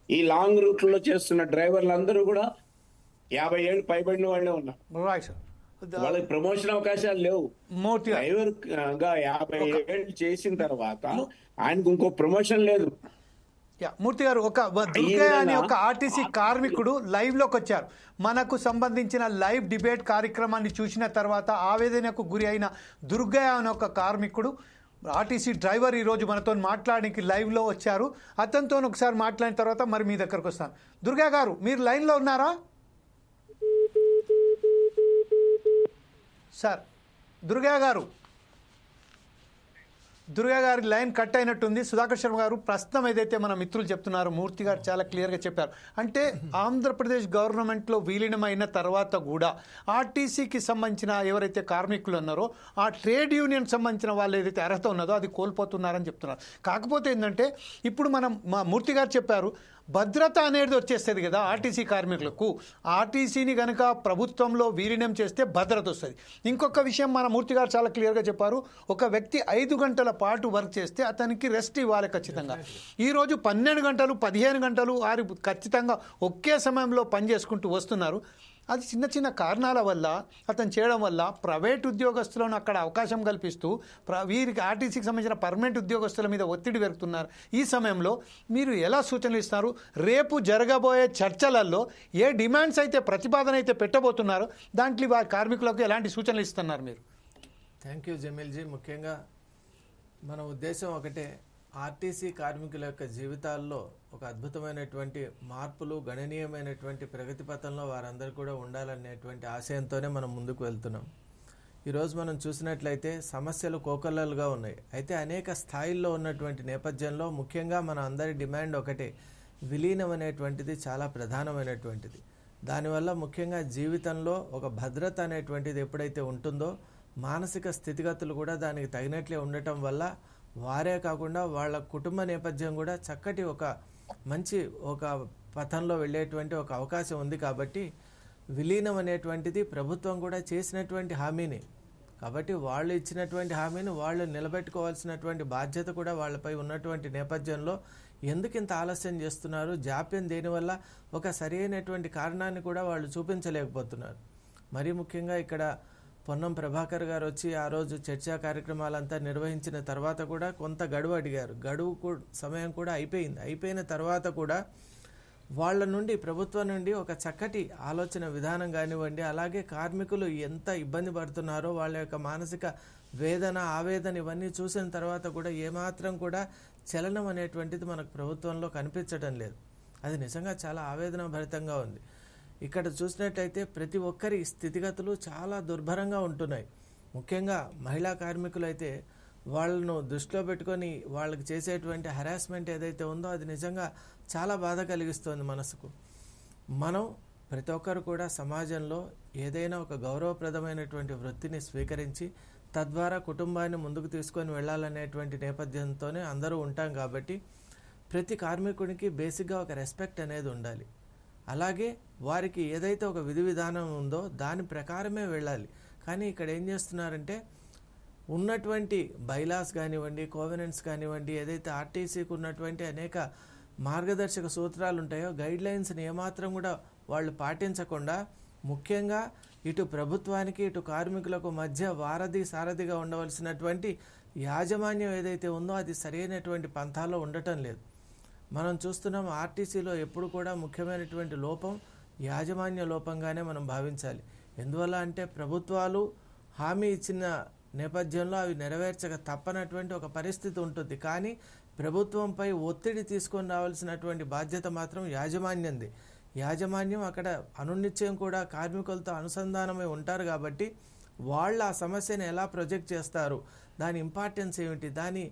S9: ఈ లాంగ్ రూట్లో చేస్తున్న డ్రైవర్లందరూ కూడా 50 ఏళ్ళు పైబడిన వాళ్ళే ఉన్నారు. వాళ్ళకి ప్రమోషన్ అవకాశాలు లేవు. డ్రైవర్ గా 50 ఏళ్ళు చేసిన తర్వాత ఆయనకు ఇంకో ప్రమోషన్ లేదు.
S1: మూర్తి గారు, ఒక దుర్గయ్య అనే ఒక ఆర్టీసీ కార్మికుడు లైవ్ లోకి వచ్చారు. మనకు సంబంధించిన లైవ్ డిబేట్ కార్యక్రమాన్ని చూసిన తర్వాత ఆవేదనకు గురి అయిన దుర్గయ్య అనే ఒక కార్మికుడు ఆర్టీసీ డ్రైవర్ ఈరోజు మనతో మాట్లాడడానికి లైవ్లో వచ్చారు. అతనితో ఒకసారి మాట్లాడిన తర్వాత మరి మీ దగ్గరకు వస్తాను. దుర్గయ్య గారు, మీరు లైన్లో ఉన్నారా సార్? దుర్గయ్య గారి లైన్ కట్ అయినట్టుంది. సుధాకర్ శర్మ గారు, ప్రస్తుతం ఏదైతే మన మిత్రులు చెప్తున్నారు, మూర్తి గారు చాలా క్లియర్గా చెప్పారు. అంటే ఆంధ్రప్రదేశ్ గవర్నమెంట్లో విలీనమైన తర్వాత కూడా ఆర్టీసీకి సంబంధించిన ఎవరైతే కార్మికులు ఉన్నారో ఆ ట్రేడ్ యూనియన్ సంబంధించిన వాళ్ళు ఏదైతే అర్హత ఉన్నదో అది కోల్పోతున్నారని చెప్తున్నారు. కాకపోతే ఏంటంటే ఇప్పుడు మా మూర్తి గారు చెప్పారు, భద్రత అనేది వచ్చేస్తుంది కదా ఆర్టీసీ కార్మికులకు. ఆర్టీసీని కనుక ప్రభుత్వంలో విలీనం చేస్తే భద్రత వస్తుంది. ఇంకొక విషయం మన మూర్తి గారు చాలా క్లియర్గా చెప్పారు, ఒక వ్యక్తి 5 గంటల పాటు వర్క్ చేస్తే అతనికి రెస్ట్ ఇవ్వాలి ఖచ్చితంగా. ఈరోజు 12 గంటలు 15 గంటలు వారు ఖచ్చితంగా ఒకే సమయంలో పని చేసుకుంటూ వస్తున్నారు. అది చిన్న చిన్న కారణాల వల్ల అతను చేయడం వల్ల ప్రైవేట్ ఉద్యోగస్తులను అక్కడ అవకాశం కల్పిస్తూ వీరికి ఆర్టీసీకి సంబంధించిన పర్మనెంట్ ఉద్యోగస్తుల మీద ఒత్తిడి పెరుగుతున్నారు. ఈ సమయంలో మీరు ఎలా సూచనలు ఇస్తారు? రేపు జరగబోయే చర్చలలో ఏ డిమాండ్స్ అయితే ప్రతిపాదన అయితే పెట్టబోతున్నారో దాంట్లో వారి కార్మికులకు ఎలాంటి సూచనలు ఇస్తున్నారు మీరు?
S2: Thank you జమీల్జీ. ముఖ్యంగా మన ఉద్దేశం ఒకటే, ఆర్టీసీ కార్మికుల యొక్క జీవితాల్లో ఒక అద్భుతమైనటువంటి మార్పులు, గణనీయమైనటువంటి ప్రగతి పథంలో వారందరూ కూడా ఉండాలనేటువంటి ఆశయంతోనే మనం ముందుకు వెళ్తున్నాం. ఈరోజు మనం చూసినట్లయితే సమస్యలు కోకొల్లలుగా ఉన్నాయి. అయితే అనేక స్థాయిల్లో ఉన్నటువంటి నేపథ్యంలో ముఖ్యంగా మన అందరి డిమాండ్ ఒకటే, విలీనం అనేటువంటిది చాలా ప్రధానమైనటువంటిది. దానివల్ల ముఖ్యంగా జీవితంలో ఒక భద్రత అనేటువంటిది ఎప్పుడైతే ఉంటుందో మానసిక స్థితిగతులు కూడా దానికి తగినట్లే ఉండటం వల్ల వారే కాకుండా వాళ్ళ కుటుంబ నేపథ్యం కూడా చక్కటి ఒక మంచి ఒక పథంలో వెళ్ళేటువంటి ఒక అవకాశం ఉంది. కాబట్టి విలీనం అనేటువంటిది ప్రభుత్వం కూడా చేసినటువంటి హామీని, కాబట్టి వాళ్ళు ఇచ్చినటువంటి హామీని వాళ్ళు నిలబెట్టుకోవాల్సినటువంటి బాధ్యత కూడా వాళ్ళపై ఉన్నటువంటి నేపథ్యంలో ఎందుకు ఇంత ఆలస్యం చేస్తున్నారు, జాప్యం దేనివల్ల, ఒక సరి అయినటువంటి కారణాన్ని కూడా వాళ్ళు చూపించలేకపోతున్నారు. మరీ ముఖ్యంగా ఇక్కడ పొన్నం ప్రభాకర్ గారు వచ్చి ఆ రోజు చర్చా కార్యక్రమాలంతా నిర్వహించిన తర్వాత కూడా కొంత గడువు అడిగారు. సమయం కూడా అయిపోయిన తర్వాత కూడా వాళ్ళ నుండి, ప్రభుత్వం నుండి ఒక చక్కటి ఆలోచన విధానం కానివ్వండి, అలాగే కార్మికులు ఎంత ఇబ్బంది పడుతున్నారో వాళ్ళ యొక్క మానసిక వేదన, ఆవేదన ఇవన్నీ చూసిన తర్వాత కూడా ఏమాత్రం కూడా చలనం అనేటువంటిది మనకు ప్రభుత్వంలో కనిపించడం లేదు. అది నిజంగా చాలా ఆవేదన భరితంగా ఉంది. ఇక్కడ చూసినట్లయితే ప్రతి ఒక్కరి స్థితిగతులు చాలా దుర్భరంగా ఉంటున్నాయి. ముఖ్యంగా మహిళా కార్మికులు అయితే వాళ్ళను దృష్టిలో పెట్టుకొని వాళ్ళకి చేసేటువంటి హెరాస్మెంట్ ఏదైతే ఉందో అది నిజంగా చాలా బాధ కలిగిస్తుంది మనసుకు. మనం ప్రతి ఒక్కరు కూడా సమాజంలో ఏదైనా ఒక గౌరవప్రదమైనటువంటి వృత్తిని స్వీకరించి తద్వారా కుటుంబాన్ని ముందుకు తీసుకొని వెళ్ళాలనేటువంటి నేపథ్యంతోనే అందరూ ఉంటాం. కాబట్టి ప్రతి కార్మికుడికి బేసిక్గా ఒక రెస్పెక్ట్ అనేది ఉండాలి. అలాగే వారికి ఏదైతే ఒక విధి విధానం ఉందో దాని ప్రకారమే వెళ్ళాలి. కానీ ఇక్కడ ఏం చేస్తున్నారంటే ఉన్నటువంటి బైలాస్ కానివ్వండి, కోవెనెంట్స్ కానివ్వండి, ఏదైతే ఆర్టీసీకి ఉన్నటువంటి అనేక మార్గదర్శక సూత్రాలు ఉంటాయో, గైడ్ లైన్స్ని ఏమాత్రం కూడా వాళ్ళు పాటించకుండా, ముఖ్యంగా ఇటు ప్రభుత్వానికి ఇటు కార్మికులకు మధ్య సారథిగా ఉండవలసినటువంటి యాజమాన్యం ఏదైతే ఉందో అది సరైనటువంటి పంథాలో ఉండటం లేదు. మనం చూస్తున్నాం ఆర్టీసీలో ఎప్పుడు కూడా ముఖ్యమైనటువంటి లోపం యాజమాన్య లోపంగానే మనం భావించాలి. ఎందువల్ల అంటే ప్రభుత్వాలు హామీ ఇచ్చిన నేపథ్యంలో అవి నెరవేర్చక తప్పనటువంటి ఒక పరిస్థితి ఉంటుంది. కానీ ప్రభుత్వంపై ఒత్తిడి తీసుకొని రావాల్సినటువంటి బాధ్యత మాత్రం యాజమాన్యంది. యాజమాన్యం అక్కడ అనునిత్యం కూడా కార్మికులతో అనుసంధానమై ఉంటారు. కాబట్టి వాళ్ళు ఆ సమస్యను ఎలా ప్రొజెక్ట్ చేస్తారు, దాని ఇంపార్టెన్స్ ఏమిటి, దాని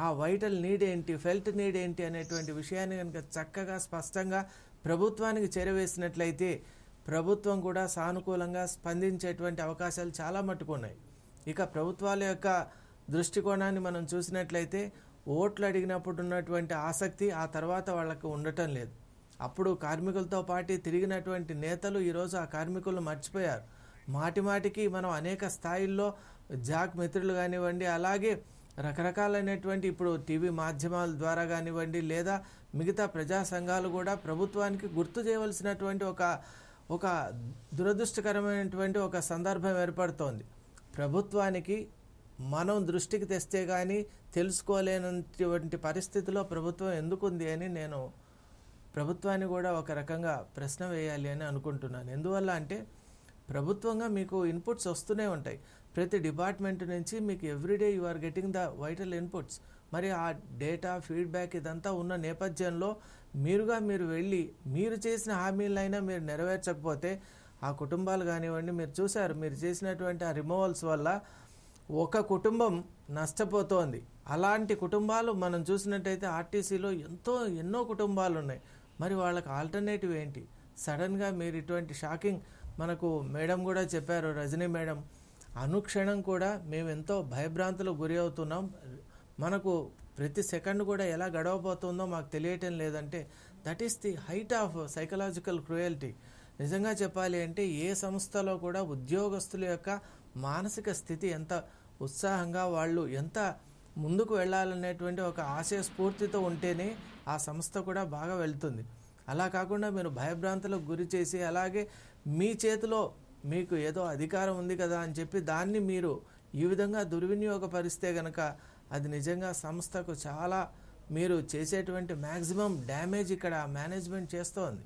S2: ఆ వైటల్ నీడ్ ఏంటి, ఫెల్ట్ నీడ్ ఏంటి అనేటువంటి విషయాన్ని కనుక చక్కగా స్పష్టంగా ప్రభుత్వానికి చేరవేసినట్లయితే ప్రభుత్వం కూడా సానుకూలంగా స్పందించేటువంటి అవకాశాలు చాలా మట్టుకు ఉన్నాయి. ఇక ప్రభుత్వాల యొక్క దృష్టికోణాన్ని మనం చూసినట్లయితే ఓట్లు అడిగినప్పుడు ఉన్నటువంటి ఆసక్తి ఆ తర్వాత వాళ్ళకు ఉండటం లేదు. అప్పుడు కార్మికులతో పాటు తిరిగినటువంటి నేతలు ఈరోజు ఆ కార్మికులను మర్చిపోయారు. మాటిమాటికి మనం అనేక స్థాయిల్లో జాక్ మిత్రులు కానివ్వండి, అలాగే రకరకాలైనటువంటి ఇప్పుడు టీవీ మాధ్యమాల ద్వారా కానివ్వండి, లేదా మిగతా ప్రజా సంఘాలు కూడా ప్రభుత్వానికి గుర్తు చేయవలసినటువంటి ఒక దురదృష్టకరమైనటువంటి ఒక సందర్భం ఏర్పడుతోంది. ప్రభుత్వానికి మనం దృష్టికి తెస్తే కానీ తెలుసుకోలేనటువంటి పరిస్థితిలో ప్రభుత్వం ఎందుకుంది అని నేను ప్రభుత్వాన్ని కూడా ఒక రకంగా ప్రశ్న వేయాలి అని అనుకుంటున్నాను. ఎందువల్ల అంటే ప్రభుత్వంగా మీకు ఇన్పుట్స్ వస్తూనే ఉంటాయి. ప్రతి డిపార్ట్మెంట్ నుంచి మీకు everyday you are getting the vital inputs. మరి ఆ డేటా ఫీడ్బ్యాక్ ఇదంతా ఉన్న నేపథ్యంలో మీరు వెళ్ళి మీరు చేసిన హామీలైనా మీరు నెరవేర్చకపోతే ఆ కుటుంబాలు కానివ్వండి, మీరు చూశారు మీరు చేసినటువంటి ఆ రిమూవల్స్ వల్ల ఒక కుటుంబం నష్టపోతోంది. అలాంటి కుటుంబాలు మనం చూసినట్టయితే ఆర్టీసీలో ఎన్నో కుటుంబాలు ఉన్నాయి. మరి వాళ్ళకి ఆల్టర్నేటివ్ ఏంటి? సడన్గా మీరు ఇటువంటి షాకింగ్ మనకు మేడం కూడా చెప్పారు, రజనీ మేడం, అనుక్షణం కూడా మేము ఎంతో భయభ్రాంతులకు గురి అవుతున్నాం, మనకు ప్రతి సెకండ్ కూడా ఎలా గడవబోతుందో మాకు తెలియటం లేదంటే that is the height of psychological cruelty. నిజంగా చెప్పాలి అంటే ఏ సంస్థలో కూడా ఉద్యోగస్తుల యొక్క మానసిక స్థితి ఎంత ఉత్సాహంగా వాళ్ళు ఎంత ముందుకు వెళ్ళాలనేటువంటి ఒక ఆశయ స్ఫూర్తితో ఉంటేనే ఆ సంస్థ కూడా బాగా వెళ్తుంది. అలా కాకుండా మీరు భయభ్రాంతులకు గురి చేసి అలాగే మీ చేతిలో మీకు ఏదో అధికారం ఉంది కదా అని చెప్పి దాన్ని మీరు ఈ విధంగా దుర్వినియోగపరిస్తే కనుక అది నిజంగా సంస్థకు చాలా మీరు చేసేటువంటి మ్యాక్సిమం డ్యామేజ్ ఇక్కడ మేనేజ్మెంట్ చేస్తోంది.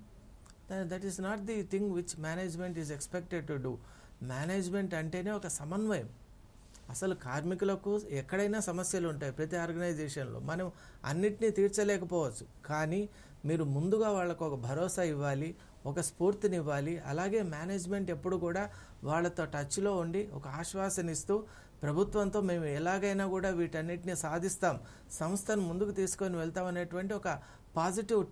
S2: That is not the thing which management is expected to do. Management అంటేనే ఒక సమన్వయం. అసలు కార్మికులకు ఎక్కడైనా సమస్యలు ఉంటాయి ప్రతి ఆర్గనైజేషన్లో, మనం అన్నిటినీ తీర్చలేకపోవచ్చు. కానీ మీరు ముందుగా వాళ్ళకు ఒక భరోసా ఇవ్వాలి, ఒక స్ఫూర్తినివ్వాలి. అలాగే మేనేజ్మెంట్ ఎప్పుడు కూడా వాళ్ళతో టచ్లో ఉండి ఒక ఆశ్వాసనిస్తూ ప్రభుత్వంతో మేము ఎలాగైనా కూడా వీటన్నిటిని సాధిస్తాం, సంస్థను ముందుకు తీసుకొని వెళ్తాం అనేటువంటి ఒక పాజిటివ్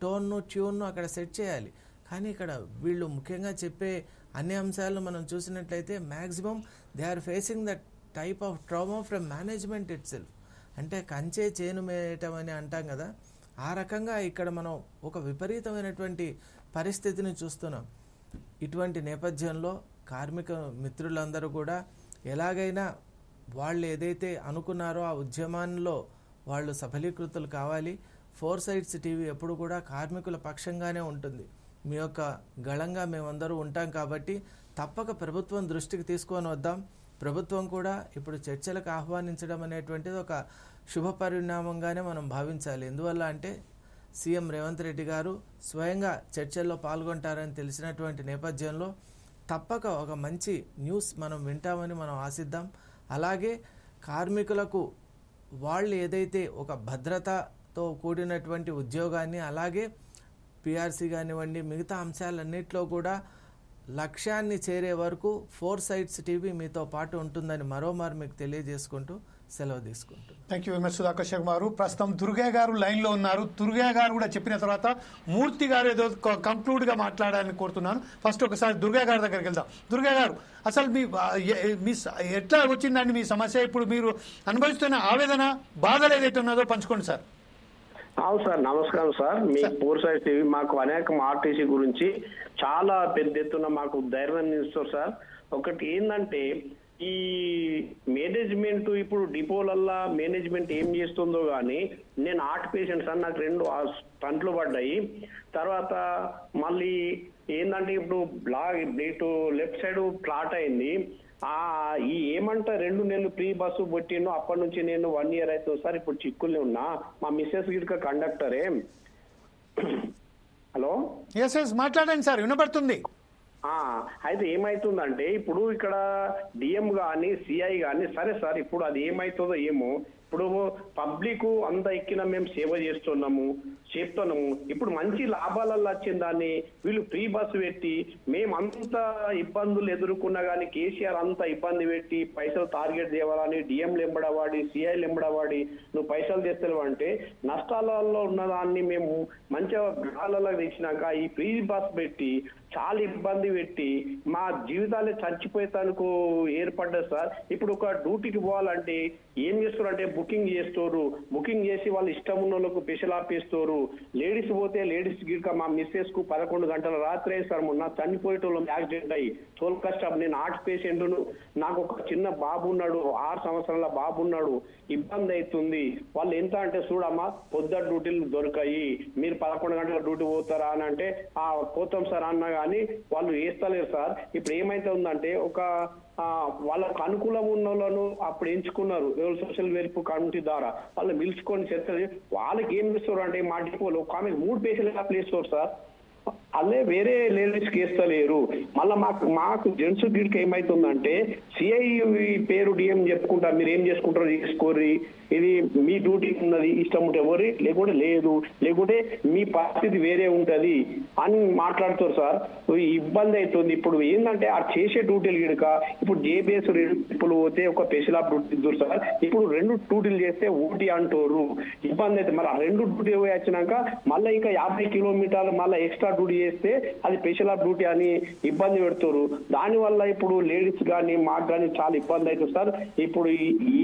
S2: ట్యూన్ను అక్కడ సెట్ చేయాలి. కానీ ఇక్కడ వీళ్ళు ముఖ్యంగా చెప్పే అన్ని అంశాలను మనం చూసినట్లయితే maximum they are facing that type of trauma from management itself. అంటే కంచే చేను మేయటం అని అంటాం కదా, ఆ రకంగా ఇక్కడ మనం ఒక విపరీతమైనటువంటి పరిస్థితిని చూస్తున్నాం. ఇటువంటి నేపథ్యంలో కార్మిక మిత్రులందరూ కూడా ఎలాగైనా వాళ్ళు ఏదైతే అనుకున్నారో ఆ ఉద్యమాల్లో వాళ్ళు సఫలీకృతులు కావాలి. ఫోర్ సైడ్స్ టీవీ ఎప్పుడు కూడా కార్మికుల పక్షంగానే ఉంటుంది. మీ యొక్క గళంగా మేమందరూ ఉంటాం కాబట్టి తప్పక ప్రభుత్వం దృష్టికి తీసుకొని వద్దాం. ప్రభుత్వం కూడా ఇప్పుడు చర్చలకు ఆహ్వానించడం అనేటువంటిది ఒక శుభ పరిణామంగానే మనం భావించాలి. ఎందువల్ల అంటే సీఎం రేవంత్ రెడ్డి గారు స్వయంగా చర్చల్లో పాల్గొంటారని తెలిసినటువంటి నేపథ్యంలో తప్పక ఒక మంచి న్యూస్ మనం వింటామని మనం ఆశిద్దాం. అలాగే కార్మికులకు వాళ్ళు ఏదైతే ఒక భద్రతతో కూడినటువంటి ఉద్యోగాన్ని, అలాగే పిఆర్సీ కానివ్వండి, మిగతా అంశాలన్నింటిలో కూడా లక్ష్యాన్ని చేరే వరకు ఫోర్ సైడ్స్ టీవీ మీతో పాటు ఉంటుందని మరోమారు మీకు తెలియజేసుకుంటూ సెలవు తీసుకుంటున్నాను.
S1: Thank you very much Sudhakar Sharma గారు. ప్రస్తుతం దుర్గయ్య గారు లైన్లో ఉన్నారు. దుర్గయ్య గారు కూడా చెప్పిన తర్వాత మూర్తి గారు ఏదో కంక్లూడ్గా మాట్లాడాలని కోరుతున్నాను. ఫస్ట్ ఒకసారి దుర్గయ్య గారి దగ్గరికి వెళ్దాం. దుర్గయ్య గారు, అసలు మీ ఎట్లా వచ్చిందండి మీ సమస్య? ఇప్పుడు మీరు అనుభవిస్తున్న ఆవేదన, బాధలు ఏదైతే ఉన్నదో పంచుకోండి సార్.
S10: అవును సార్, నమస్కారం సార్. మీ ఫోర్ సైడ్ టీవీ మాకు అనేక ఆర్టీసీ గురించి చాలా పెద్ద ఎత్తున మాకు ధైర్యాన్ని ఇస్తారు సార్. ఒకటి ఏంటంటే ఈ మేనేజ్మెంట్ ఇప్పుడు డిపోలల్లా మేనేజ్మెంట్ ఏం చేస్తుందో కానీ నేను హార్ట్ పేషెంట్ సార్, నాకు 2 స్టంట్లు పడ్డాయి. తర్వాత మళ్ళీ ఏంటంటే ఇప్పుడు ఇటు లెఫ్ట్ సైడ్ ప్లాట్ అయింది. ఈ ఏమంట 2 నెలలు ఫ్రీ బస్సు పెట్టిండు. అప్పటి నుంచి నేను 1 year అవుతుంది సార్. ఇప్పుడు చిక్కుల్ని ఉన్నా. మా మిస్సెస్ గిట్క కండక్టరే. హలో,
S1: ఎస్ మాట్లాడండి సార్, వినపడుతుంది.
S10: అయితే ఏమైతుందంటే ఇప్పుడు ఇక్కడ డిఎం గాని సిఐ గాని సరే సార్, ఇప్పుడు అది ఏమైతుందో ఏమో. ఇప్పుడు పబ్లిక్ అంతా ఎక్కిన మేము సేవ చేస్తున్నాము. ఇప్పుడు మంచి లాభాలలో వచ్చిన దాన్ని వీళ్ళు ఫ్రీ బస్సు పెట్టి మేమంత ఇబ్బందులు ఎదుర్కొన్నా కానీ కేసీఆర్ అంత ఇబ్బంది పెట్టి పైసలు టార్గెట్ చేయాలని డిఎంలు ఎంబడవాడి, సిఐలు ఎంబడవాడి నువ్వు పైసలు తెస్తలేవు అంటే నష్టాలలో ఉన్నదాన్ని మేము మంచిగా గ్రహాలలో తెచ్చినాక ఈ ఫ్రీ బస్ పెట్టి చాలా ఇబ్బంది పెట్టి మా జీవితాలే చచ్చిపోయేతానికి ఏర్పడ్డది సార్. ఇప్పుడు ఒక డ్యూటీకి పోవాలంటే ఏం చేస్తారు అంటే బుకింగ్ చేస్తారు. బుకింగ్ చేసి వాళ్ళు ఇష్టం ఉన్న వాళ్ళకు స్పెషల్ ఆపేస్తారు. లేడీస్ పోతే లేడీస్ గిట్క మా మిస్సెస్ కు 11 గంటల రాత్రి సార్ మొన్న చనిపోయేటోళ్ళు యాక్సిడెంట్ అయ్యి తోల్ కష్టం. నేను హార్ట్ పేషెంట్ను, నాకు ఒక చిన్న బాబు ఉన్నాడు, 6 సంవత్సరాల బాబు ఉన్నాడు. ఇబ్బంది అవుతుంది. వాళ్ళు ఎంత అంటే చూడమ్మా పొద్దుట డ్యూటీలు దొరకాయి, మీరు 11 గంటల డ్యూటీ పోతారా అని అంటే పోతాం సార్ అన్నా కానీ వాళ్ళు వేస్తలేరు సార్. ఇప్పుడు ఏమైతే ఉందంటే ఒక వాళ్ళకు అనుకూలం ఉన్న వాళ్ళను అప్పుడు ఎంచుకున్నారు సోషల్ వెల్ఫేర్ కమిటీ ద్వారా. వాళ్ళు పిలుచుకొని చేస్తారు. వాళ్ళకి ఏం చేస్తారు అంటే మా డిపోలో ఒక ఆమె 3 పేషెంట్గా ప్లేస్తారు సార్. అదే వేరే లేడీస్కి వేస్తలేరు. మళ్ళీ మాకు జెంట్స్ గిడికి ఏమైతుందంటే సిఐ పేరు డిఎం చెప్పుకుంటా, మీరు ఏం చేసుకుంటారో చేసుకోర్రి, ఇది మీ డ్యూటీ ఉన్నది, ఇష్టం ఉంటే ఎవరి లేకుంటే లేదు, లేకుంటే మీ పరిస్థితి వేరే ఉంటది అని మాట్లాడుతారు సార్. ఇబ్బంది అవుతుంది. ఇప్పుడు ఏంటంటే ఆ చేసే డ్యూటీలు గిడక ఇప్పుడు జేబీఎస్ ఇప్పుడు పోతే ఒక స్పెషల్ ఆఫ్ డ్యూటీ ఇద్దరు సార్. ఇప్పుడు 2 డ్యూటీలు చేస్తే ఓటీ అంటారు. ఇబ్బంది అయితే మరి ఆ 2 డ్యూటీ వచ్చినాక మళ్ళీ ఇంకా 50 కిలోమీటర్లు మళ్ళీ ఎక్స్ట్రా డ్యూటీ చేస్తే అది స్పెషల్ ఆఫ్ డ్యూటీ అని ఇబ్బంది పెడతారు. దానివల్ల ఇప్పుడు లేడీస్ కానీ మాకు కానీ చాలా ఇబ్బంది అవుతుంది సార్. ఇప్పుడు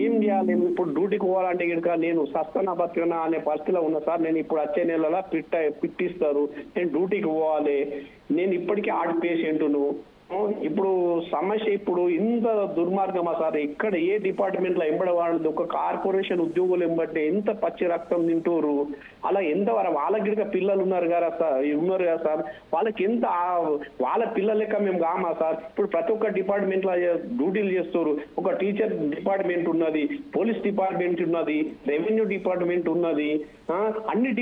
S10: ఏం చేయాలి? ఇప్పుడు డ్యూటీకి పోవాలంటే కనుక నేను సస్తనా బతకనా అనే పరిస్థితిలో ఉన్నా సార్. నేను ఇప్పుడు వచ్చే నెలలో పిట్టిస్తారు, నేను డ్యూటీకి పోవాలి. నేను ఇప్పటికీ హార్ట్ పేషెంట్ను. ఇప్పుడు సమస్య ఇప్పుడు ఇంత దుర్మార్గమా సార్? ఇక్కడ ఏ డిపార్ట్మెంట్ లో ఎంబడవాడు ఒక కార్పొరేషన్ ఉద్యోగులు ఎంబట్టే ఎంత పచ్చి రక్తం తింటూరు. అలా ఎంత వాళ్ళకి పిల్లలు ఉన్నారు కదా సార్, వాళ్ళకి ఎంత వాళ్ళ పిల్లల లెక్క మేము కామా సార్? ఇప్పుడు ప్రతి ఒక్క డిపార్ట్మెంట్ లో డ్యూటీలు చేస్తారు. ఒక టీచర్ డిపార్ట్మెంట్ ఉన్నది, పోలీస్ డిపార్ట్మెంట్ ఉన్నది, రెవెన్యూ డిపార్ట్మెంట్ ఉన్నది, అన్ని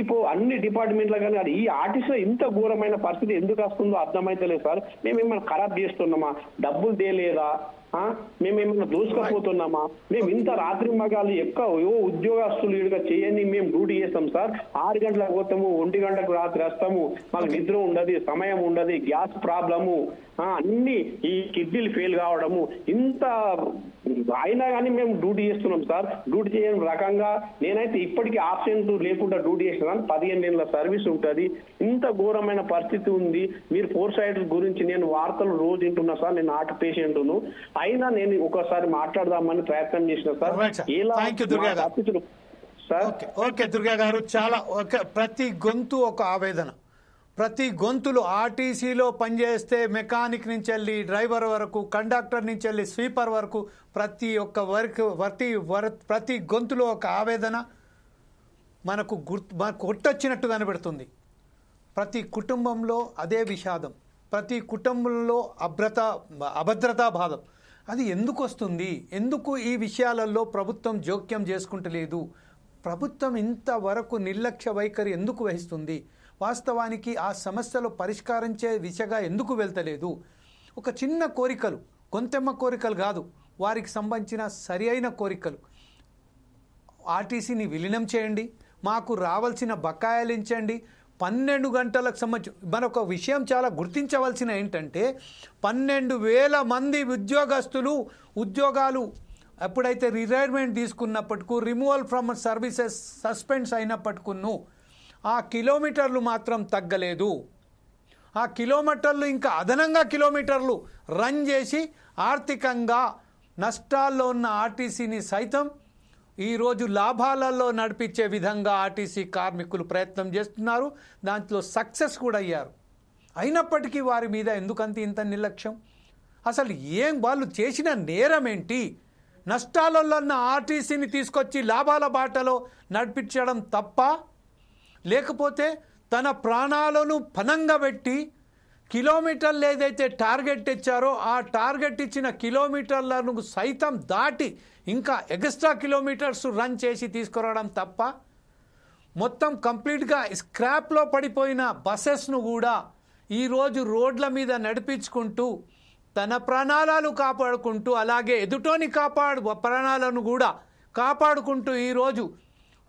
S10: డిపార్ట్మెంట్ల కానీ అది ఈ ఆర్టీసీలో ఇంత ఘోరమైన పరిస్థితి ఎందుకు వస్తుందో అర్థమైతలేదు సార్. మేమేమైనా ఖరాబ్ చేస్తున్నామా? డబ్బులు తేలేదా? మేమేమైనా దూసుకపోతున్నామా? మేము ఇంత రాత్రి మగాలు ఉద్యోగస్తులు ఇక చేయని మేము డ్యూటీ చేస్తాం సార్. 6 గంటలకు పోతాము, 1 గంటకు రాత్రి వస్తాము. మాకు నిద్ర ఉండదు, సమయం ఉండదు, గ్యాస్ ప్రాబ్లము, అన్ని ఈ కిడ్నీలు ఫెయిల్ కావడము, ఇంత అయినా కానీ మేము డ్యూటీ చేస్తున్నాం సార్. డ్యూటీ చేయడం రకంగా నేనైతే ఇప్పటికీ ఆబ్సెంట్ లేకుండా డ్యూటీ చేస్తున్నాను. 15 ఏళ్ళ సర్వీస్ ఉంటుంది. ఇంత ఘోరమైన పరిస్థితి ఉంది. మీరు ఫోర్ సైడ్ గురించి నేను వార్తలు రోజు వింటున్నా సార్. నేను హార్ట్ పేషెంట్ను, అయినా నేను ఒకసారి మాట్లాడదామని ప్రయత్నం చేసిన sir. Sir
S1: okay okay Durga గారు, చాలా ప్రతి గొంతు ఒక ఆవేదన. ప్రతి గొంతులు ఆర్టీసీలో పనిచేస్తే మెకానిక్ నుంచి వెళ్ళి డ్రైవర్ వరకు, కండక్టర్ నుంచి వెళ్ళి స్వీపర్ వరకు ప్రతి ఒక్క ప్రతి గొంతులో ఒక ఆవేదన మనకు కొట్టొచ్చినట్టు కనబడుతుంది. ప్రతి కుటుంబంలో అదే విషాదం, ప్రతి కుటుంబంలో అభద్రతా బాధం. అది ఎందుకు వస్తుంది? ఎందుకు ఈ విషయాలలో ప్రభుత్వం జోక్యం చేసుకుంటలేదు? ప్రభుత్వం ఇంతవరకు నిర్లక్ష్య వైఖరి ఎందుకు వహిస్తుంది? వాస్తవానికి ఆ సమస్యలు పరిష్కరించే దిశగా ఎందుకు వెళ్తలేదు? ఒక చిన్న కోరికలు, కొంతెమ్మ కోరికలు కాదు, వారికి సంబంధించిన సరి అయిన కోరికలు. ఆర్టీసీని విలీనం చేయండి, మాకు రావాల్సిన బకాయిలు ఇచ్చండి. 12 గంటలకు సంబంధించి మరొక విషయం చాలా గుర్తించవలసిన ఏంటంటే 12,000 మంది ఉద్యోగాలు ఎప్పుడైతే రిటైర్మెంట్ తీసుకున్నప్పటికూ, రిమూవల్ ఫ్రమ్ సర్వీసెస్ సస్పెండ్స్ అయినప్పటికూ ఆ కిలోమీటర్లు మాత్రం తగ్గలేదు. ఆ కిలోమీటర్లు ఇంకా అదనంగా కిలోమీటర్లు రన్ చేసి ఆర్థికంగా నష్టాల్లో ఉన్న ఆర్టీసీని సైతం ఈరోజు లాభాలలో నడిపించే విధంగా ఆర్టీసీ కార్మికులు ప్రయత్నం చేస్తున్నారు. దాంట్లో సక్సెస్ కూడా అయ్యారు. అయినప్పటికీ వారి మీద ఎందుకంత ఇంత నిర్లక్ష్యం? అసలు వాళ్ళు చేసిన నేరం ఏంటి? నష్టాలలో ఉన్న ఆర్టీసీని తీసుకొచ్చి లాభాల బాటలో నడిపించడం తప్ప, లేకపోతే తన ప్రాణాలను పణంగా పెట్టి కిలోమీటర్లు ఏదైతే టార్గెట్ ఇచ్చారో ఆ టార్గెట్ ఇచ్చిన కిలోమీటర్లను సైతం దాటి ఇంకా ఎక్స్ట్రా కిలోమీటర్స్ రన్ చేసి తీసుకురావడం తప్ప, మొత్తం కంప్లీట్గా స్క్రాప్లో పడిపోయిన బస్సెస్ను కూడా ఈరోజు రోడ్ల మీద నడిపించుకుంటూ తన ప్రాణాలను కాపాడుకుంటూ, అలాగే ఎదుటోని ప్రాణాలను కూడా కాపాడుకుంటూ ఈరోజు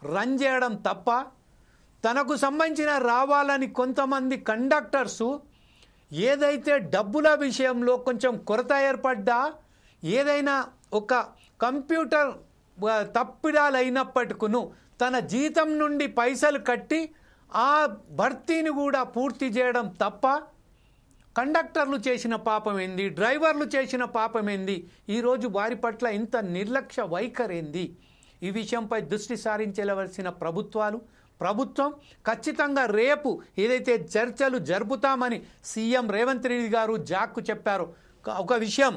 S1: రన్ చేయడం తప్ప, తనకు సంబంధించిన రావాలని కొంతమంది కండక్టర్సు ఏదైతే డబ్బుల విషయంలో కొంచెం కొరత ఏర్పడ్డా, ఏదైనా ఒక కంప్యూటర్ తప్పిదాలు అయినప్పటికీ తన జీతం నుండి పైసలు కట్టి ఆ భర్తీని కూడా పూర్తి చేయడం తప్ప, కండక్టర్లు చేసిన పాపం ఏంది, డ్రైవర్లు చేసిన పాపం ఏంది? ఈరోజు వారి పట్ల ఇంత నిర్లక్ష్య వైఖరేంది? ఈ విషయంపై దృష్టి సారించవలసిన ప్రభుత్వం ఖచ్చితంగా రేపు ఏదైతే చర్చలు జరుపుతామని సీఎం రేవంత్ రెడ్డి గారు జాక్కు చెప్పారో, ఒక విషయం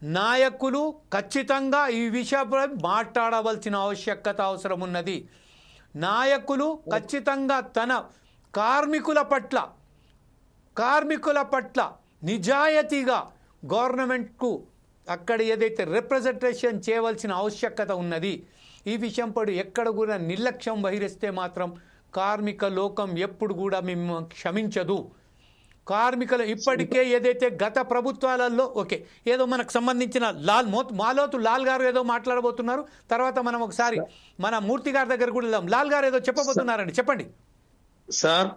S1: నాయకులు ఖచ్చితంగా ఈ విషయంపై మాట్లాడవలసిన అవసరం ఉన్నది. నాయకులు ఖచ్చితంగా తన కార్మికుల పట్ల నిజాయితీగా గవర్నమెంట్కు అక్కడ ఏదైతే రిప్రజెంటేషన్ చేయవలసిన ఆవశ్యకత ఉన్నది. ఈ విషయంపై ఎక్కడ కూడా నిర్లక్ష్యం వహిస్తే మాత్రం కార్మిక లోకం ఎప్పుడు కూడా మేము క్షమించదు. కార్మికులు ఇప్పటికే ఏదైతే గత ప్రభుత్వాలలో ఏదో మనకు సంబంధించిన మాలోతు లాల్ గారు ఏదో మాట్లాడబోతున్నారు. తర్వాత మనం ఒకసారి మన మూర్తి గారి దగ్గర కూడా వెళ్దాం. లాల్ గారు ఏదో చెప్పబోతున్నారండి, చెప్పండి
S4: సార్.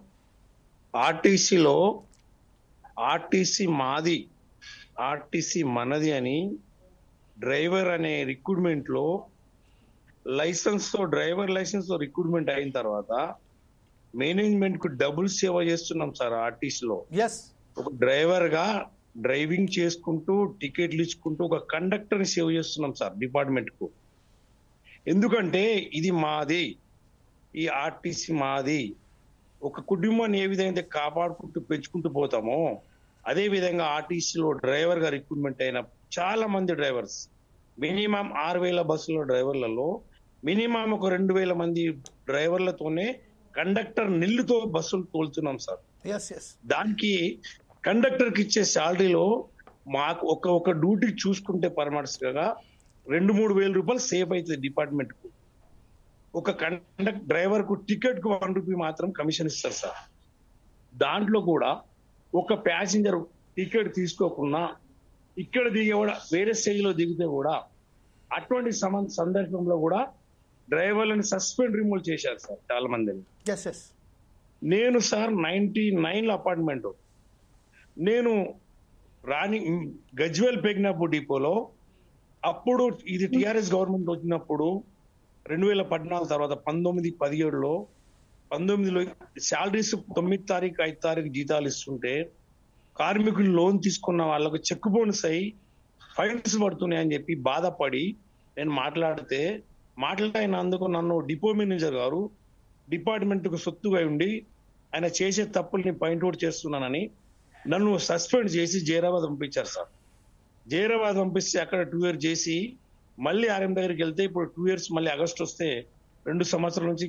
S4: ఆర్టీసీలో ఆర్టీసీ మాది, ఆర్టీసీ మనది అని డ్రైవర్ అనే రిక్రూట్మెంట్ లో డ్రైవర్ లైసెన్స్ తో రిక్రూట్మెంట్ అయిన తర్వాత మేనేజ్మెంట్ కు డబుల్ సేవ చేస్తున్నాం సార్ ఆర్టీసీలో. ఒక డ్రైవర్ గా డ్రైవింగ్ చేసుకుంటూ టికెట్లు ఇచ్చుకుంటూ ఒక కండక్టర్ ని సేవ్ చేస్తున్నాం సార్ డిపార్ట్మెంట్ కు. ఎందుకంటే ఇది మాది, ఈ ఆర్టీసీ మాది. ఒక కుటుంబాన్ని ఏ విధంగా కాపాడుకుంటూ పెంచుకుంటూ పోతామో అదే విధంగా ఆర్టీసీలో డ్రైవర్ గా రిక్రూట్మెంట్ అయిన చాలా మంది డ్రైవర్స్, మినిమం 6,000 బస్సుల డ్రైవర్లలో మినిమం ఒక 2,000 మంది డ్రైవర్లతోనే కండక్టర్ నిల్లుతో బస్సులు తోలుతున్నాం సార్. దానికి కండక్టర్ కి ఇచ్చే శాలరీలో మాకు ఒక డ్యూటీ చూసుకుంటే పరమార్శగా 2-3 వేల రూపాయలు సేవ్ అవుతుంది డిపార్ట్మెంట్ కు. ఒక డ్రైవర్ కు టికెట్ కు 1 రూపీ మాత్రం కమిషన్ ఇస్తారు సార్. దాంట్లో కూడా ఒక ప్యాసింజర్ టికెట్ తీసుకోకుండా ఇక్కడ దిగే కూడా వేరే స్టేజ్ లో దిగితే కూడా అటువంటి సందర్భంలో కూడా డ్రైవర్లను సస్పెండ్ రిమూవ్ చేశారు సార్ చాలా మందిని. నేను సార్ 99 అపార్ట్మెంట్, నేను గజ్వేల్ పెగ్నాపూర్ డిపోలో అప్పుడు ఇది టిఆర్ఎస్ గవర్నమెంట్ వచ్చినప్పుడు 2014 తర్వాత 19-17లో 19లో శాలరీస్ 9 తారీఖు 5 తారీఖు జీతాలు ఇస్తుంటే కార్మికులు లోన్ తీసుకున్న వాళ్ళకు చెక్ బౌన్స్ అయ్యి ఫైన్స్ పడుతున్నాయని చెప్పి బాధపడి నేను మాట్లాడితే మాట్లాడినందుకు నన్ను డిపో మేనేజర్ గారు డిపార్ట్మెంట్కు సొత్తుగా ఉండి ఆయన చేసే తప్పుల్ని పాయింట్అవుట్ చేస్తున్నానని నన్ను సస్పెండ్ చేసి జైరాబాద్ పంపించారు సార్. జైరాబాద్ పంపిస్తే అక్కడ 2 years చేసి మళ్ళీ ఆర్ఎం దగ్గరికి వెళ్తే ఇప్పుడు 2 years మళ్ళీ ఆగస్టు వస్తే 2 సంవత్సరాల నుంచి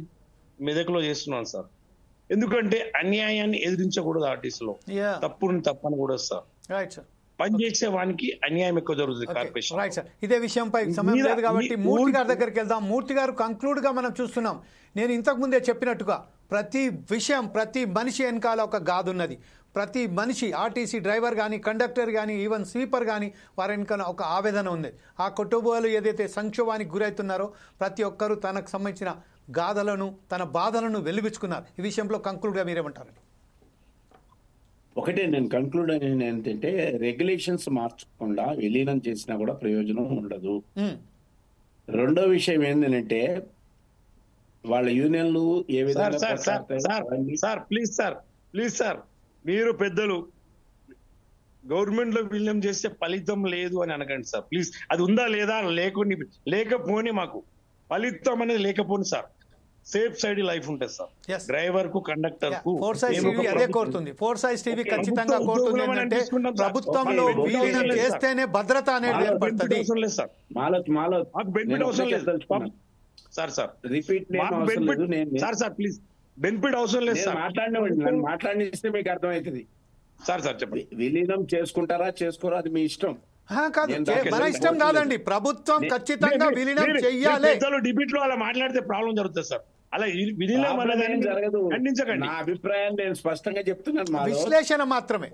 S4: మెదక్లో చేస్తున్నాను సార్. ఎందుకంటే అన్యాయాన్ని ఎదిరించకూడదు ఆర్టీసీలో, తప్పుని తప్పనకూడదు సార్.
S1: Right sir.
S4: పనిచేసే వానికి అన్యాయం ఎక్కువ జరుగుతుంది కార్పొరేషన్.
S1: Right sir. ఇదే విషయంపై సమయం లేదు కాబట్టి మూర్తి గారి దగ్గరికి వెళ్దాం. మూర్తి గారు కంక్లూడ్ గా మనం చూస్తున్నాం. నేను ఇంతకు ముందే చెప్పినట్టుగా ప్రతి విషయం, ప్రతి మనిషి వెనకాల ఒక గాథ ఉన్నది. ప్రతి మనిషి, ఆర్టీసీ డ్రైవర్ కానీ, కండక్టర్ కానీ, ఈవెన్ స్వీపర్ కానీ, వారి వెనకాల ఒక ఆవేదన ఉంది. ఆ కుటుంబాలు ఏదైతే సంక్షోభానికి గురవుతున్నారో ప్రతి ఒక్కరూ తనకు సంబంధించిన గాథలను, తన బాధలను వెలిబుచ్చుకున్నారు. ఈ విషయంలో కంక్లూడ్గా మీరేమంటారు?
S9: ఒకటే నేను కంక్లూడ్ అనేది ఏంటంటే, రెగ్యులేషన్స్ మార్చకుండా విలీనం చేసినా కూడా ప్రయోజనం ఉండదు. రెండో విషయం ఏంటంటే, వాళ్ళ యూనియన్లు ఏ విధంగా
S4: ప్లీజ్ సార్ మీరు పెద్దలు గవర్నమెంట్ లో విలీనం చేస్తే ఫలితం లేదు అని అనకండి సార్ ప్లీజ్. అది ఉందా లేదా లేకపోని మాకు ఫలితం అనేది లేకపోని సార్, సేఫ్ సైడ్ లైఫ్ ఉంటుంది సార్ డ్రైవర్ కు, కండక్టర్ కు.
S1: అదే కోరుతుంది. ఫోర్ సైజ్ టీవీ ఖచ్చితంగా కోరుతుంది ఏంటంటే ప్రభుత్వంలో విలీనం చేస్తేనే భద్రత అనేది ఏర్పడుతుంది.
S4: బెనిఫిట్ అవసరం లేదు సార్. ప్లీజ్ బెనిఫిట్ అవసరం లేదు సార్.
S9: మాట్లాడిస్తే మీకు అర్థమవుతుంది సార్. చెప్పండి, విలీనం చేసుకుంటారా చేసుకోరా అది మీ ఇష్టం.
S1: కాదు, మన ఇష్టం కాదండి. ప్రభుత్వం ఖచ్చితంగా విలీనం చెయ్యాలి.
S4: డిబేట్ లో అలా మాట్లాడితే ప్రాబ్లం జరుగుతుంది సార్. అలా విలీనం
S9: జరగదు. నా అభిప్రాయం నేను స్పష్టంగా చెప్తున్నాను.
S1: విశ్లేషణ మాత్రమే.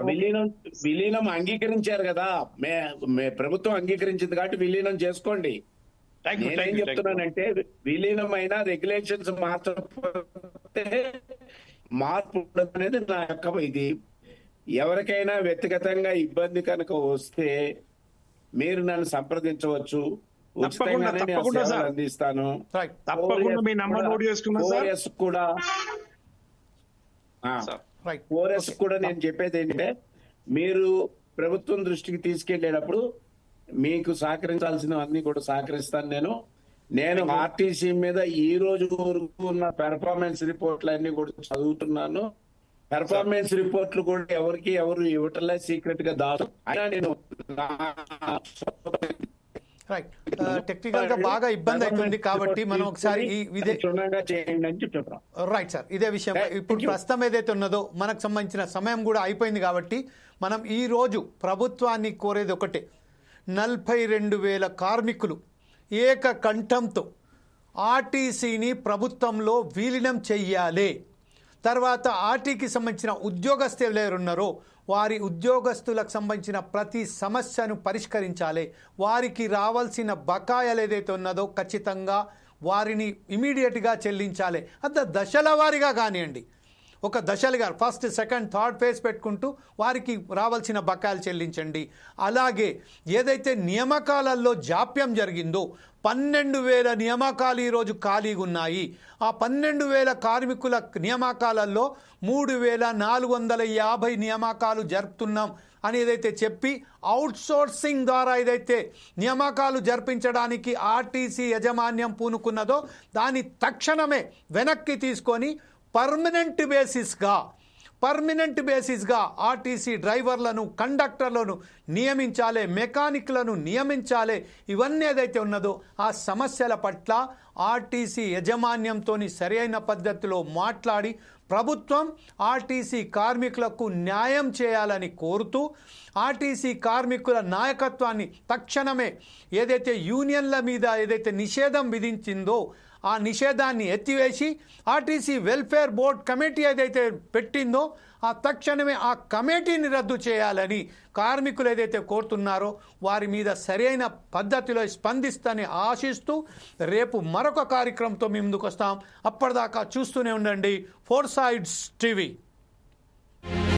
S9: విలీనం అంగీకరించారు కదా, ప్రభుత్వం అంగీకరించింది కాబట్టి విలీనం చేసుకోండి. నేనేం చెప్తున్నానంటే, విలీనం అయినా రెగ్యులేషన్స్ మార్చకపోతే మార్పు అనేది నా యొక్క ఇది. ఎవరికైనా వ్యక్తిగతంగా ఇబ్బంది కనుక వస్తే మీరు నన్ను సంప్రదించవచ్చు, ఉచితంగానే నేను సేవలు అందిస్తాను. 4S కూడా నేను చెప్పేది ఏంటంటే, మీరు ప్రభుత్వం దృష్టికి తీసుకెళ్లేటప్పుడు మీకు సహకరించాల్సినవన్నీ కూడా సహకరిస్తాను. నేను ఆర్టీసీ మీద ఈ రోజు వరకు ఉన్న పెర్ఫార్మెన్స్ రిపోర్ట్లన్నీ కూడా చదువుతున్నాను. పెర్ఫార్మెన్స్ రిపోర్ట్లు కూడా ఎవరు ఇవ్వటంలే, సీక్రెట్ గా దాచు. అయినా నేను
S1: టెక్నికల్ గా బాగా ఇబ్బంది అవుతుంది కాబట్టి మనం ఒకసారి రైట్ సార్ ఇదే విషయం. ఇప్పుడు ప్రస్తుతం ఏదైతే ఉన్నదో మనకు సంబంధించిన సమయం కూడా అయిపోయింది కాబట్టి మనం ఈ రోజు ప్రభుత్వాన్ని కోరేది ఒకటే, 42,000 కార్మికులు ఏకకంఠంతో ఆర్టీసీని ప్రభుత్వంలో విలీనం చెయ్యాలి. తర్వాత ఆర్టీకి సంబంధించిన ఉద్యోగస్తులు ఎవరున్నారో వారి ఉద్యోగస్తులకు సంబంధించిన ప్రతి సమస్యను పరిష్కరించాలి. వారికి రావాల్సిన బకాయిలు ఏదైతే ఉన్నదో ఖచ్చితంగా వారిని ఇమీడియట్గా చెల్లించాలి. అంత దశల వారీగా కానివ్వండి, ఒక దశలుగా ఫస్ట్, సెకండ్, థర్డ్ ఫేజ్ పెట్టుకుంటూ వారికి రావాల్సిన బకాయిలు చెల్లించండి. అలాగే ఏదైతే నియామకాలలో జాప్యం జరిగిందో 12,000 నియామకాలు ఈరోజు ఖాళీగా ఉన్నాయి. ఆ 12,000 కార్మికుల నియామకాలలో 3,450 నియామకాలు జరుపుతున్నాం అని ఏదైతే చెప్పి అవుట్సోర్సింగ్ ద్వారా ఏదైతే నియామకాలు జరిపించడానికి ఆర్టీసీ యాజమాన్యం పూనుకున్నదో దాన్ని తక్షణమే వెనక్కి తీసుకొని పర్మనెంట్ బేసిస్గా ఆర్టీసీ డ్రైవర్లను, కండక్టర్లను నియమించాలి, మెకానిక్లను నియమించాలి. ఇవన్నీ ఏదైతే ఉన్నదో ఆ సమస్యల పట్ల ఆర్టీసీ యాజమాన్యంతో సరైన పద్ధతిలో మాట్లాడి ప్రభుత్వం ఆర్టీసీ కార్మికులకు న్యాయం చేయాలని కోరుతూ ఆర్టీసీ కార్మికుల నాయకత్వాన్ని తక్షణమే ఏదైతే యూనియన్ల మీద ఏదైతే నిషేధం విధించిందో ఆ నిషేధాన్ని ఎత్తివేసి ఆర్టీసీ వెల్ఫేర్ బోర్డ్ కమిటీ ఏదైతే పెట్టిందో ఆ తక్షణమే ఆ కమిటీని రద్దు చేయాలని కార్మికులు ఏదైతే కోరుతున్నారో వారి మీద సరైన పద్ధతిలో స్పందిస్తని ఆశిస్తూ రేపు మరొక కార్యక్రమంతో మీ ముందుకు వస్తాం. అప్పటిదాకా చూస్తూనే ఉండండి 4 Sides TV.